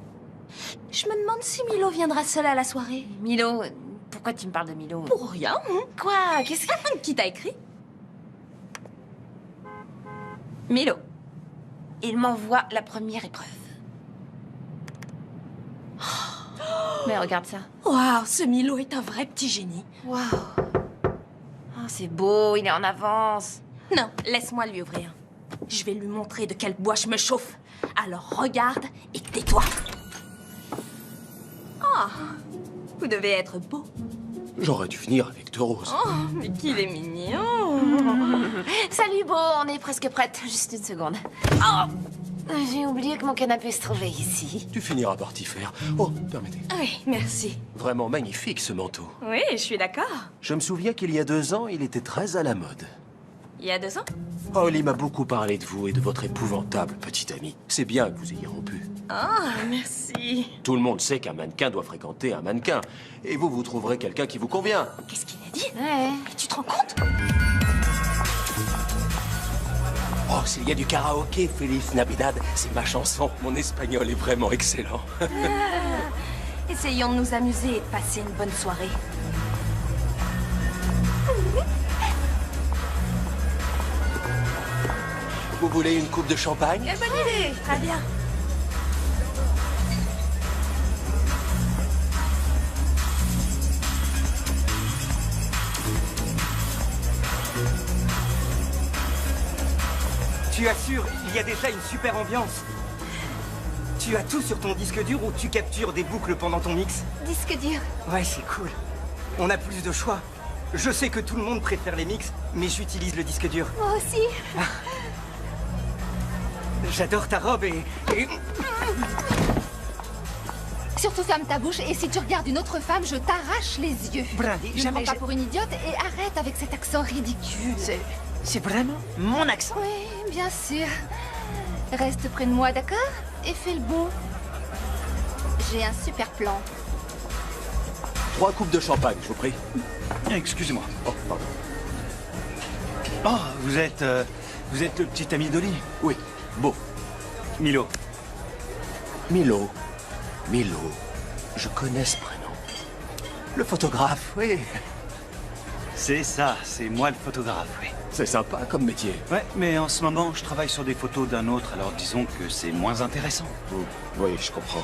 Speaker 5: Je me demande si Milo viendra seul à la soirée.
Speaker 1: Milo, pourquoi tu me parles de Milo?
Speaker 5: Pour rien, hein?
Speaker 1: Quoi? Qu'est-ce que...
Speaker 5: Qui t'a écrit?
Speaker 1: Milo, il m'envoie la première épreuve. Mais regarde ça.
Speaker 5: Waouh, ce Milo est un vrai petit génie.
Speaker 1: Waouh. Oh, c'est beau, il est en avance.
Speaker 5: Non, laisse-moi lui ouvrir. Je vais lui montrer de quel bois je me chauffe. Alors regarde et tais-toi. Oh, vous devez être beau.
Speaker 11: J'aurais dû finir avec deux roses.
Speaker 5: Oh, mais qu'il est mignon.
Speaker 1: Salut Beau, on est presque prête. Juste une seconde. Oh, J'ai oublié que mon canapé se trouvait ici.
Speaker 11: Tu finiras par t'y faire. Oh, permettez.
Speaker 5: Oui, merci.
Speaker 11: Vraiment magnifique, ce manteau.
Speaker 5: Oui, je suis d'accord.
Speaker 11: Je me souviens qu'il y a 2 ans, il était très à la mode.
Speaker 5: Il y a 2 ans?
Speaker 11: Holly m'a beaucoup parlé de vous et de votre épouvantable petite amie. C'est bien que vous ayez rompu.
Speaker 5: Oh, merci.
Speaker 11: Tout le monde sait qu'un mannequin doit fréquenter un mannequin. Et vous, vous trouverez quelqu'un qui vous convient.
Speaker 5: Qu'est-ce qu'il a dit?
Speaker 1: Ouais.
Speaker 5: Mais tu te rends compte?
Speaker 11: Oh, s'il y a du karaoké, Feliz Navidad, c'est ma chanson. Mon espagnol est vraiment excellent.
Speaker 5: Essayons de nous amuser et de passer une bonne soirée.
Speaker 11: Vous voulez une coupe de champagne?
Speaker 5: Bonne idée. Très bien.
Speaker 9: Tu assures, il y a déjà une super ambiance. Tu as tout sur ton disque dur ou tu captures des boucles pendant ton mix?
Speaker 3: Disque dur.
Speaker 9: Ouais, c'est cool. On a plus de choix. Je sais que tout le monde préfère les mix, mais j'utilise le disque dur.
Speaker 3: Moi aussi.
Speaker 9: J'adore ta robe et...
Speaker 3: Surtout ferme ta bouche et si tu regardes une autre femme, je t'arrache les yeux.
Speaker 9: Brandy,
Speaker 3: Je me prends pas pour une idiote et arrête avec cet accent ridicule.
Speaker 9: C'est vraiment mon accent?
Speaker 3: Oui, bien sûr. Reste près de moi, d'accord? Et fais le beau. J'ai un super plan.
Speaker 11: 3 coupes de champagne, je vous prie.
Speaker 8: Excusez-moi.
Speaker 11: Oh, pardon.
Speaker 8: Oh, vous êtes le petit ami d'Oli?
Speaker 11: Oui, beau.
Speaker 8: Milo.
Speaker 11: Milo. Je connais ce prénom. Le photographe, oui.
Speaker 8: C'est ça, c'est moi le photographe, oui.
Speaker 11: C'est sympa comme métier.
Speaker 8: Ouais, mais en ce moment, je travaille sur des photos d'un autre, alors disons que c'est moins intéressant.
Speaker 11: Oui, je comprends.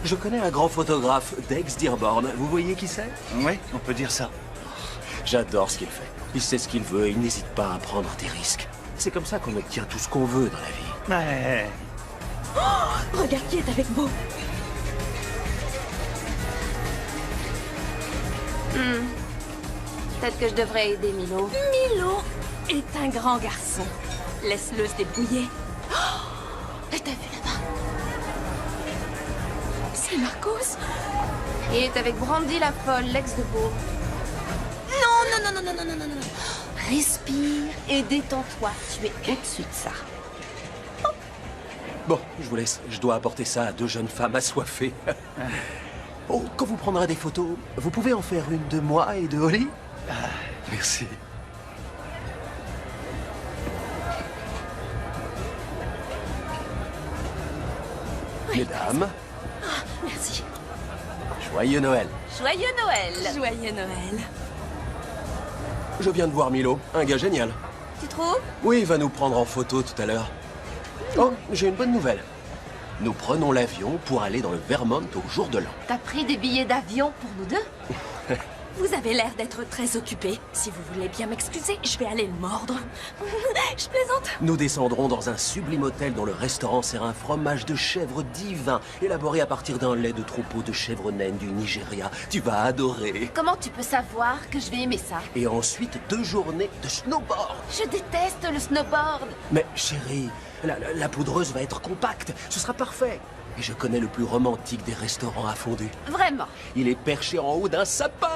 Speaker 11: Je connais un grand photographe d'Aix Dearborn. Vous voyez qui c'est?
Speaker 8: Oui, on peut dire ça.
Speaker 11: J'adore ce qu'il fait. Il sait ce qu'il veut et il n'hésite pas à prendre des risques. C'est comme ça qu'on obtient tout ce qu'on veut dans la vie.
Speaker 8: Ouais.
Speaker 5: Oh, regarde qui est avec Beau.
Speaker 1: Peut-être que je devrais aider Milo.
Speaker 5: Milo est un grand garçon. Laisse-le se débrouiller.
Speaker 1: Et t'as vu là-bas?
Speaker 5: C'est Marcos?
Speaker 1: Il est avec Brandy la folle, l'ex de Beau. Non. Respire et détends-toi. Tu es au-dessus de ça.
Speaker 11: Bon, je vous laisse. Je dois apporter ça à 2 jeunes femmes assoiffées. Oh, quand vous prendrez des photos, vous pouvez en faire une de moi et de Holly? Merci. Mesdames,
Speaker 5: Merci.
Speaker 11: joyeux Noël.
Speaker 1: Joyeux Noël.
Speaker 5: Joyeux Noël.
Speaker 11: Je viens de voir Milo, un gars génial.
Speaker 1: Tu trouves?
Speaker 11: Oui, il va nous prendre en photo tout à l'heure. Oh, j'ai une bonne nouvelle. Nous prenons l'avion pour aller dans le Vermont au jour de l'an.
Speaker 1: T'as pris des billets d'avion pour nous deux?
Speaker 5: Vous avez l'air d'être très occupé. Si vous voulez bien m'excuser, je vais aller le mordre. Je plaisante.
Speaker 11: Nous descendrons dans un sublime hôtel dont le restaurant sert un fromage de chèvre divin, élaboré à partir d'un lait de troupeau de chèvres naines du Nigeria. Tu vas adorer.
Speaker 1: Comment tu peux savoir que je vais aimer ça?
Speaker 11: Et ensuite, 2 journées de snowboard.
Speaker 1: Je déteste le snowboard.
Speaker 11: Mais chérie, la poudreuse va être compacte. Ce sera parfait. Et je connais le plus romantique des restaurants à fondue.
Speaker 1: Vraiment?
Speaker 11: Il est perché en haut d'un sapin.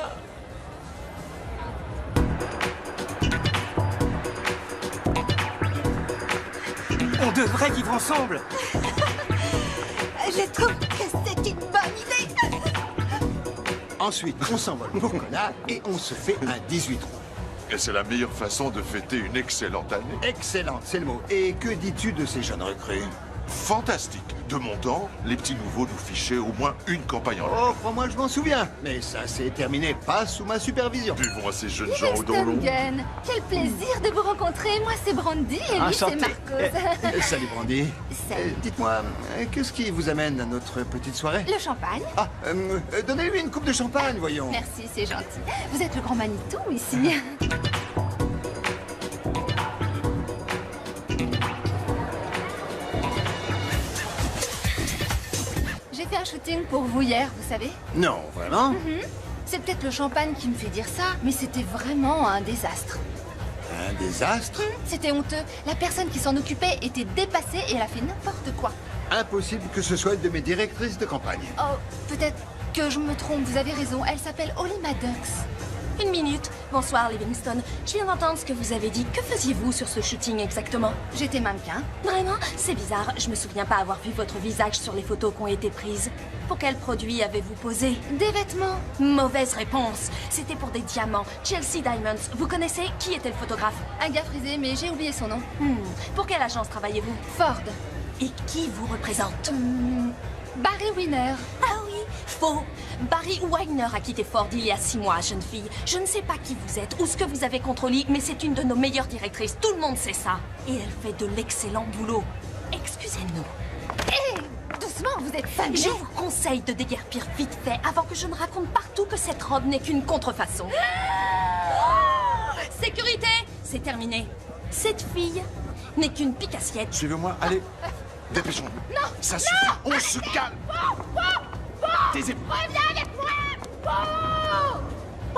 Speaker 9: On devrait vivre ensemble.
Speaker 3: Je trouve que c'est une bonne idée.
Speaker 12: Ensuite, on s'envole pour Kona et on se fait un 18 trous.
Speaker 2: Et c'est la meilleure façon de fêter une excellente année.
Speaker 12: Excellent, c'est le mot. Et que dis-tu de ces jeunes recrues?
Speaker 2: Fantastique. De mon temps, les petits nouveaux nous fichaient au moins une campagne en ligne.
Speaker 12: Oh, crois-moi, je m'en souviens. Mais ça s'est terminé pas sous ma supervision.
Speaker 2: Buvons à ces jeunes gens au dos long.
Speaker 3: Stangen, quel plaisir de vous rencontrer. Moi, c'est Brandy et lui, c'est
Speaker 12: Enchanté.
Speaker 3: Marcos.
Speaker 12: Salut, Brandy.
Speaker 3: Salut.
Speaker 12: Dites-moi, qu'est-ce qui vous amène à notre petite soirée?
Speaker 3: Le champagne.
Speaker 12: Ah, donnez-lui une coupe de champagne, voyons.
Speaker 3: Merci, c'est gentil. Vous êtes le grand Manitou ici. J'ai fait un shooting pour vous hier, vous savez?
Speaker 12: Non, vraiment?
Speaker 3: C'est peut-être le champagne qui me fait dire ça, mais c'était vraiment un désastre.
Speaker 12: Un désastre?
Speaker 14: C'était honteux. La personne qui s'en occupait était dépassée et elle a fait n'importe quoi.
Speaker 12: Impossible que ce soit une de mes directrices de campagne.
Speaker 14: Oh, peut-être que je me trompe, vous avez raison. Elle s'appelle Holly Maddox.
Speaker 5: Une minute. Bonsoir, Livingstone. Je viens d'entendre ce que vous avez dit. Que faisiez-vous sur ce shooting exactement?
Speaker 14: J'étais mannequin.
Speaker 5: Vraiment? C'est bizarre. Je me souviens pas avoir vu votre visage sur les photos qui ont été prises. Pour quel produit avez-vous posé?
Speaker 14: Des vêtements.
Speaker 5: Mauvaise réponse. C'était pour des diamants. Chelsea Diamonds. Vous connaissez? Qui était le photographe?
Speaker 14: Un gars frisé, mais j'ai oublié son nom.
Speaker 5: Pour quelle agence travaillez-vous?
Speaker 14: Ford.
Speaker 5: Et qui vous représente?
Speaker 14: Barry Winner.
Speaker 5: Ah oui, faux. Barry Weiner a quitté Ford il y a 6 mois, jeune fille. Je ne sais pas qui vous êtes ou ce que vous avez contre Holly, mais c'est une de nos meilleures directrices. Tout le monde sait ça. Et elle fait de l'excellent boulot. Excusez-nous.
Speaker 14: Hé, doucement, vous êtes famille.
Speaker 5: Je vous conseille de déguerpir vite fait avant que je ne raconte partout que cette robe n'est qu'une contrefaçon. Sécurité, c'est terminé. Cette fille n'est qu'une pique-assiette.
Speaker 2: Suivez-moi, allez. Dépêchons-nous.
Speaker 14: Non.
Speaker 2: Ça suffit, on se calme. Taisez-vous.
Speaker 14: Reviens avec moi.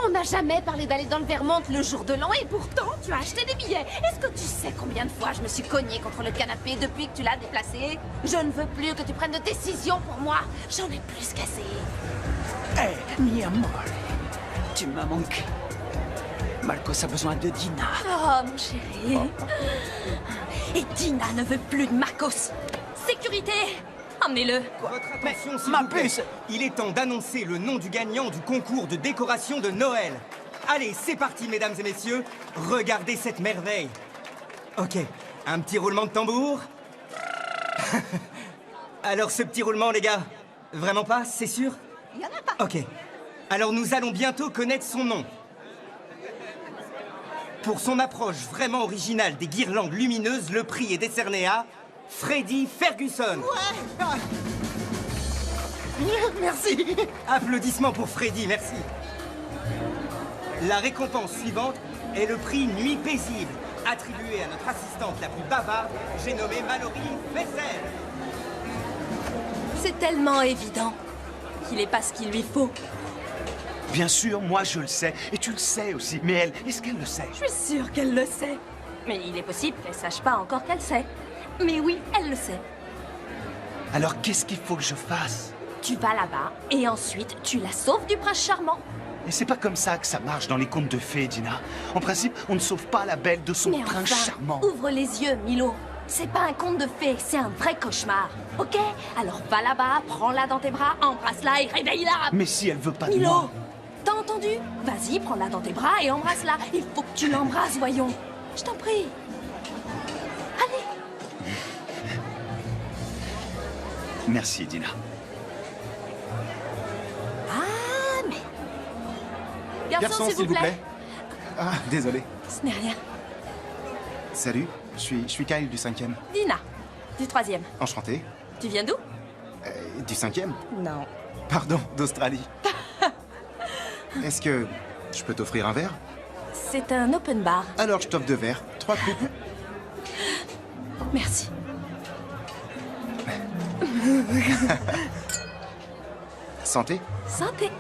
Speaker 14: On n'a jamais parlé d'aller dans le Vermont le jour de l'an et pourtant tu as acheté des billets. Est-ce que tu sais combien de fois je me suis cognée contre le canapé depuis que tu l'as déplacé? Je ne veux plus que tu prennes de décision pour moi. J'en ai plus qu'assez.
Speaker 10: Hé, mi amore, tu m'as manqué. Marcos a besoin de Dina.
Speaker 5: Oh, mon chéri. Et Dina ne veut plus de Marcos. Sécurité, emmenez-le.
Speaker 9: Votre attention, s'il vous plaît. Il est temps d'annoncer le nom du gagnant du concours de décoration de Noël. Allez, c'est parti, mesdames et messieurs. Regardez cette merveille. Ok, un petit roulement de tambour. Alors, ce petit roulement, les gars, vraiment pas, c'est sûr?
Speaker 14: Il y en a pas.
Speaker 9: Ok. Alors, nous allons bientôt connaître son nom. Pour son approche vraiment originale des guirlandes lumineuses, le prix est décerné à Freddy Ferguson.
Speaker 12: Ouais. Merci.
Speaker 9: Applaudissements pour Freddy, merci. La récompense suivante est le prix Nuit paisible, attribué à notre assistante la plus bavarde, j'ai nommé Mallory Vessel.
Speaker 5: C'est tellement évident qu'il est pas ce qu'il lui faut.
Speaker 6: Bien sûr, moi je le sais, et tu le sais aussi. Mais elle, est-ce qu'elle le sait?
Speaker 5: Je suis sûre qu'elle le sait. Mais il est possible qu'elle sache pas encore qu'elle sait. Mais oui, elle le sait.
Speaker 6: Alors qu'est-ce qu'il faut que je fasse?
Speaker 5: Tu vas là-bas, et ensuite, tu la sauves du prince charmant.
Speaker 6: Et c'est pas comme ça que ça marche dans les contes de fées, Dina. En principe, on ne sauve pas la belle de son
Speaker 5: Mais
Speaker 6: prince
Speaker 5: enfin,
Speaker 6: charmant.
Speaker 5: Ouvre les yeux, Milo. C'est pas un conte de fées, c'est un vrai cauchemar. Ok? Alors va là-bas, prends-la dans tes bras, embrasse-la et réveille-la.
Speaker 6: Mais si elle veut pas de
Speaker 5: Milo,
Speaker 6: moi...
Speaker 5: t'as entendu? Vas-y, prends-la dans tes bras et embrasse-la. Il faut que tu l'embrasses, voyons. Je t'en prie. Allez.
Speaker 6: Merci, Dina.
Speaker 5: Ah, mais... Garçon, s'il vous plaît.
Speaker 4: Ah, désolé.
Speaker 5: Ce n'est rien.
Speaker 4: Salut, je suis Kyle du 5e.
Speaker 5: Dina, du 3e.
Speaker 4: Enchanté.
Speaker 5: Tu viens d'où?
Speaker 4: Du 5e?
Speaker 5: Non.
Speaker 4: Pardon, d'Australie. Est-ce que je peux t'offrir un verre?
Speaker 5: C'est un open bar.
Speaker 4: Alors je t'offre 2 verres, 3 coupes.
Speaker 5: Merci.
Speaker 4: Santé.
Speaker 5: Santé.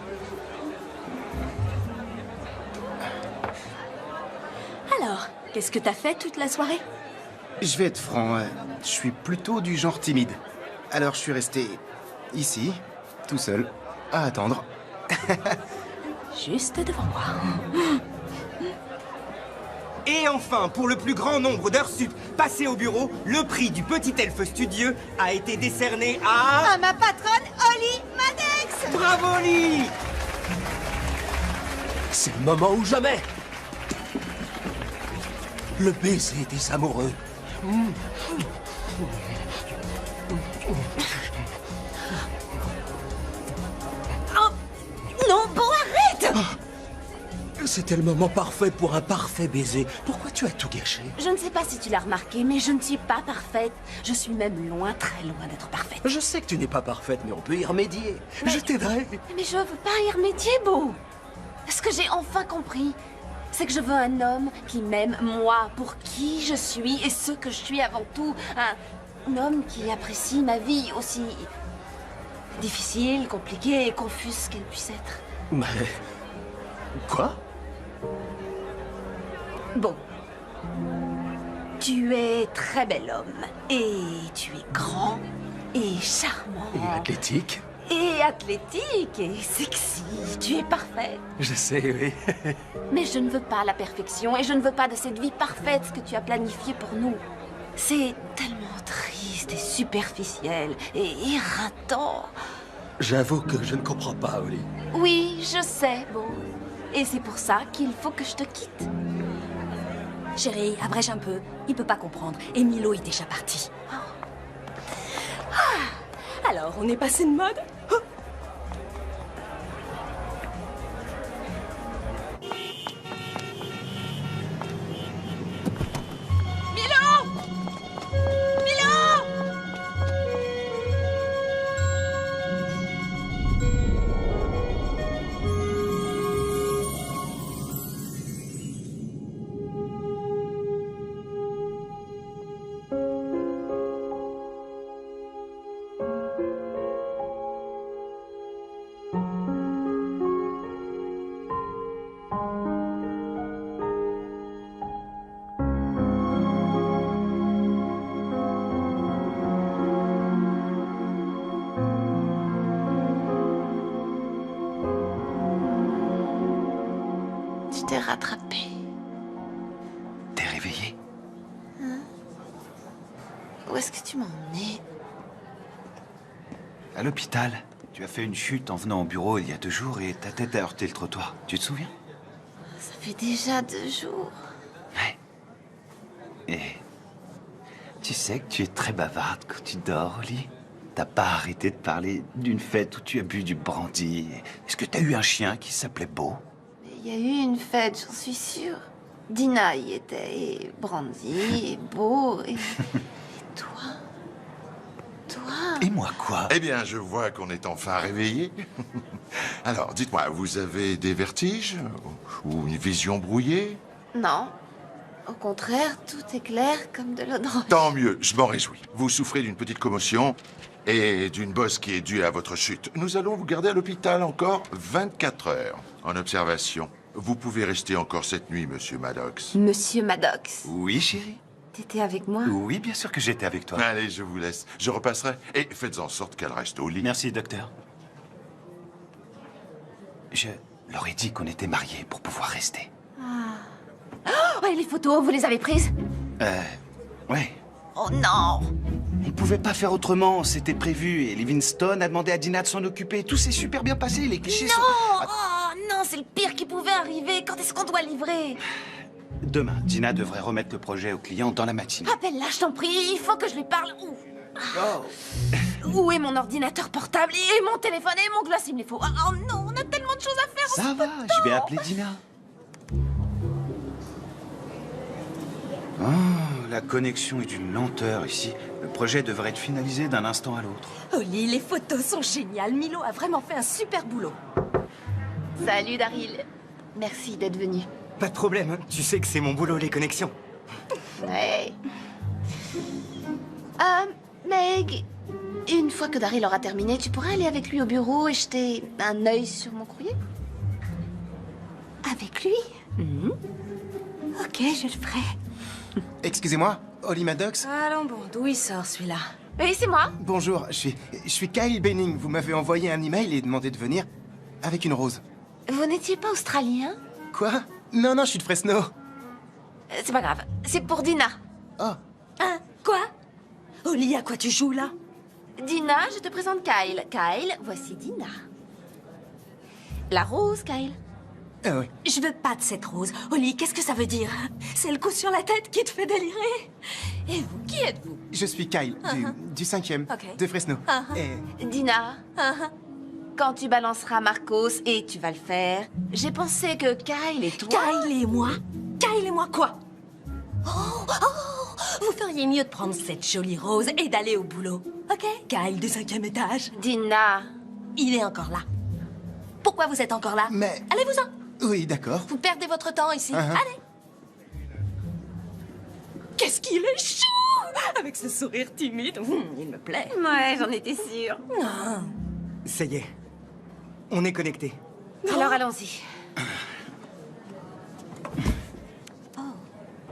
Speaker 5: Alors, qu'est-ce que t'as fait toute la soirée?
Speaker 4: Je vais être franc, je suis plutôt du genre timide. Alors je suis resté ici, tout seul, à attendre.
Speaker 5: Juste devant moi.
Speaker 9: Et enfin, pour le plus grand nombre d'heures sup passées au bureau, le prix du petit elfe studieux a été décerné à...
Speaker 3: À ma patronne, Holly Maddox.
Speaker 9: Bravo, Holly!
Speaker 11: C'est le moment ou jamais. Le baiser des amoureux.
Speaker 5: Oh non, bon, arrête!
Speaker 11: C'était le moment parfait pour un parfait baiser. Pourquoi tu as tout gâché?
Speaker 1: Je ne sais pas si tu l'as remarqué, mais je ne suis pas parfaite. Je suis même loin, très loin d'être parfaite.
Speaker 11: Je sais que tu n'es pas parfaite, mais on peut y remédier. Je t'aiderai.
Speaker 1: Mais je veux pas y remédier, Beau. Ce que j'ai enfin compris, c'est que je veux un homme qui m'aime, moi, pour qui je suis et ce que je suis avant tout. Un homme qui apprécie ma vie aussi difficile, compliquée et confuse qu'elle puisse être.
Speaker 11: Mais... Quoi?
Speaker 1: Bon,
Speaker 5: Tu es très bel homme. Et tu es grand et charmant.
Speaker 11: Et athlétique.
Speaker 5: Et athlétique et sexy. Tu es parfait.
Speaker 11: Je sais, oui.
Speaker 5: Mais je ne veux pas la perfection et je ne veux pas de cette vie parfaite que tu as planifiée pour nous. C'est tellement triste et superficiel et éreintant.
Speaker 11: J'avoue que je ne comprends pas, Oli.
Speaker 5: Oui, je sais, Beau. Et c'est pour ça qu'il faut que je te quitte.
Speaker 15: Chérie, abrège un peu. Il peut pas comprendre. Et Milo est déjà parti.
Speaker 5: Alors, on est passé de mode? Tu t'es rattrapé.
Speaker 8: T'es réveillé?
Speaker 1: Hein? Où est-ce que tu m'as emmené?
Speaker 8: À l'hôpital. Tu as fait une chute en venant au bureau il y a 2 jours et ta tête a heurté le trottoir. Tu te souviens?
Speaker 1: Ça fait déjà 2 jours.
Speaker 8: Et tu sais que tu es très bavarde quand tu dors au lit. T'as pas arrêté de parler d'une fête où tu as bu du brandy. Est-ce que t'as eu un chien qui s'appelait Beau?
Speaker 1: Il y a eu une fête, j'en suis sûre. Dina y était, et Brandy, et Beau, et toi? Toi?
Speaker 8: Et moi quoi?
Speaker 2: Eh bien, je vois qu'on est enfin réveillé. Alors, dites-moi, vous avez des vertiges? Ou une vision brouillée?
Speaker 1: Non. Au contraire, tout est clair comme de l'eau de roche.
Speaker 2: Tant mieux, je m'en réjouis. Vous souffrez d'une petite commotion et d'une bosse qui est due à votre chute. Nous allons vous garder à l'hôpital encore 24 heures en observation. Vous pouvez rester encore cette nuit, monsieur Maddox.
Speaker 1: Monsieur Maddox,
Speaker 8: Oui, chérie?
Speaker 1: t'étais avec moi?
Speaker 8: Oui, bien sûr que j'étais avec toi.
Speaker 2: Allez, je vous laisse. Je repasserai. Et faites en sorte qu'elle reste au lit.
Speaker 8: Merci, docteur. Je leur ai dit qu'on était mariés pour pouvoir rester.
Speaker 1: Oh, et les photos, vous les avez prises?
Speaker 8: Ouais.
Speaker 1: Oh non!
Speaker 8: On pouvait pas faire autrement, c'était prévu. Et Livingstone a demandé à Dina de s'en occuper. Tout s'est super bien passé, les clichés
Speaker 1: Non!
Speaker 8: sont...
Speaker 1: Oh non, c'est le pire qui pouvait arriver. Quand est-ce qu'on doit livrer?
Speaker 8: Demain, Dina devrait remettre le projet au client dans la matinée.
Speaker 1: Appelle-la, je t'en prie. Il faut que je lui parle. Où est mon ordinateur portable et mon téléphone et mon gloss? Il me les faut. Oh non, on a tellement de choses à faire.
Speaker 8: Ça va, je vais appeler Dina. Oh, la connexion est d'une lenteur ici. Le projet devrait être finalisé d'un instant à l'autre.
Speaker 5: Oli, les photos sont géniales. Milo a vraiment fait un super boulot.
Speaker 1: Salut Daryl. Merci d'être venu.
Speaker 9: Pas de problème, tu sais que c'est mon boulot, les connexions.
Speaker 1: Ouais. Meg, une fois que Daryl aura terminé, tu pourrais aller avec lui au bureau et jeter un œil sur mon courrier?
Speaker 3: Avec lui? Ok, je le ferai.
Speaker 4: Excusez-moi, Oli Maddox?
Speaker 5: Allons bon, d'où il sort celui-là?
Speaker 1: Oui, c'est moi.
Speaker 4: Bonjour, je suis Kyle Benning. Vous m'avez envoyé un email et demandé de venir avec une rose.
Speaker 1: Vous n'étiez pas australien?
Speaker 4: Quoi? Non, je suis de Fresno.
Speaker 1: C'est pas grave, c'est pour Dina.
Speaker 4: Oh.
Speaker 5: Hein? Quoi? Oli, à quoi tu joues là?
Speaker 1: Dina, je te présente Kyle. Kyle, voici Dina. La rose, Kyle.
Speaker 4: Ah oui.
Speaker 5: Je veux pas de cette rose. Oli, qu'est-ce que ça veut dire? C'est le coup sur la tête qui te fait délirer? Et vous, qui êtes-vous?
Speaker 4: Je suis Kyle, du 5e, de Fresno. Et...
Speaker 1: Dina, quand tu balanceras Marcos, et tu vas le faire, j'ai pensé que Kyle et toi...
Speaker 5: Kyle et moi? Kyle et moi quoi? Vous feriez mieux de prendre cette jolie rose et d'aller au boulot. Ok? Kyle du 5e étage.
Speaker 1: Dina.
Speaker 5: Il est encore là. Pourquoi vous êtes encore là?
Speaker 4: Mais...
Speaker 5: Allez-vous-en.
Speaker 4: Oui, d'accord.
Speaker 5: Vous perdez votre temps ici. Allez. Qu'est-ce qu'il est chou! Avec ce sourire timide. Il me plaît.
Speaker 1: Ouais, j'en étais sûre.
Speaker 5: Non.
Speaker 9: Ça y est, on est connectés.
Speaker 1: Alors allons-y.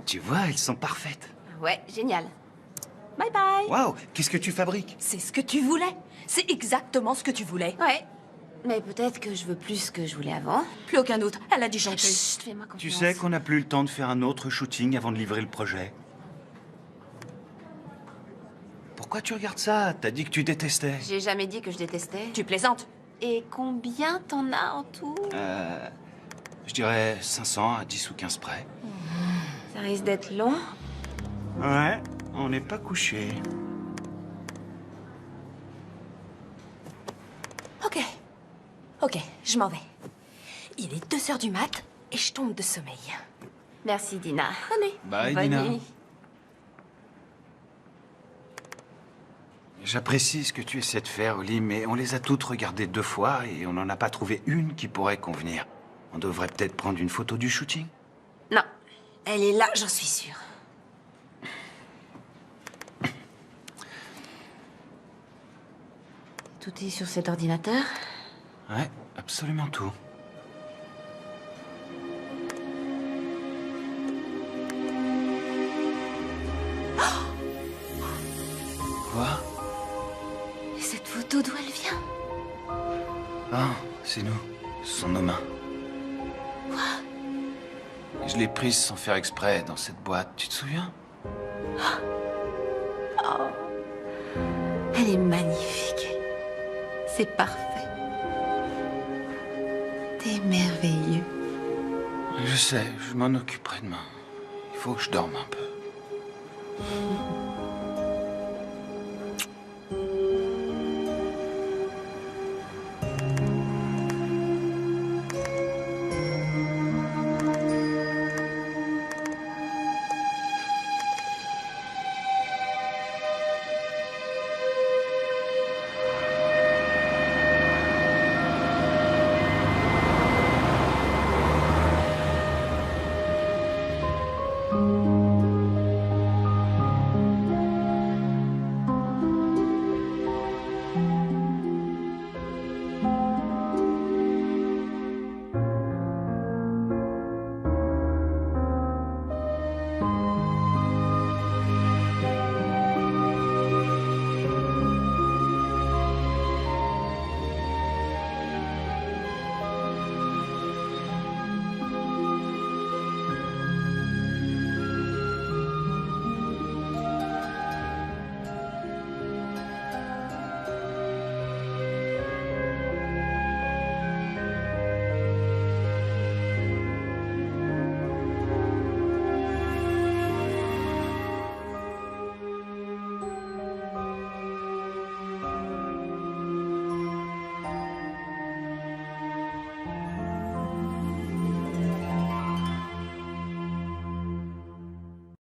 Speaker 6: Tu vois, elles sont parfaites.
Speaker 1: Ouais, génial. Bye bye.
Speaker 6: Waouh, qu'est-ce que tu fabriques?
Speaker 5: C'est ce que tu voulais. C'est exactement ce que tu voulais.
Speaker 1: Ouais. Mais peut-être que je veux plus que je voulais avant.
Speaker 5: Plus aucun doute. Elle a dit gentil.
Speaker 1: Chut, fais-moi confiance.
Speaker 6: Tu sais qu'on n'a plus le temps de faire un autre shooting avant de livrer le projet. Pourquoi tu regardes ça? T'as dit que tu détestais.
Speaker 1: J'ai jamais dit que je détestais.
Speaker 5: Tu plaisantes.
Speaker 1: Et combien t'en as en tout?
Speaker 6: Je dirais 500 à 10 ou 15 près.
Speaker 1: Ça risque d'être long.
Speaker 6: Ouais, on n'est pas couché.
Speaker 5: Ok, je m'en vais. Il est 2h du mat et je tombe de sommeil.
Speaker 1: Merci, Dina.
Speaker 5: Allez.
Speaker 6: Bye,
Speaker 1: Bonne
Speaker 6: Dina.
Speaker 1: nuit.
Speaker 6: J'apprécie ce que tu essaies de faire, Oli, mais on les a toutes regardées 2 fois et on n'en a pas trouvé une qui pourrait convenir. On devrait peut-être prendre une photo du shooting.
Speaker 1: Non, elle est là, j'en suis sûre. Tout est sur cet ordinateur?
Speaker 6: Ouais, absolument tout. Quoi?
Speaker 1: Et cette photo, d'où elle vient?
Speaker 6: Ah, c'est nous. Ce sont nos mains.
Speaker 1: Quoi?
Speaker 6: Je l'ai prise sans faire exprès dans cette boîte, tu te souviens?
Speaker 1: Oh. Elle est magnifique. C'est parfait. T'es merveilleux.
Speaker 6: Je sais, je m'en occuperai demain. Il faut que je dorme un peu.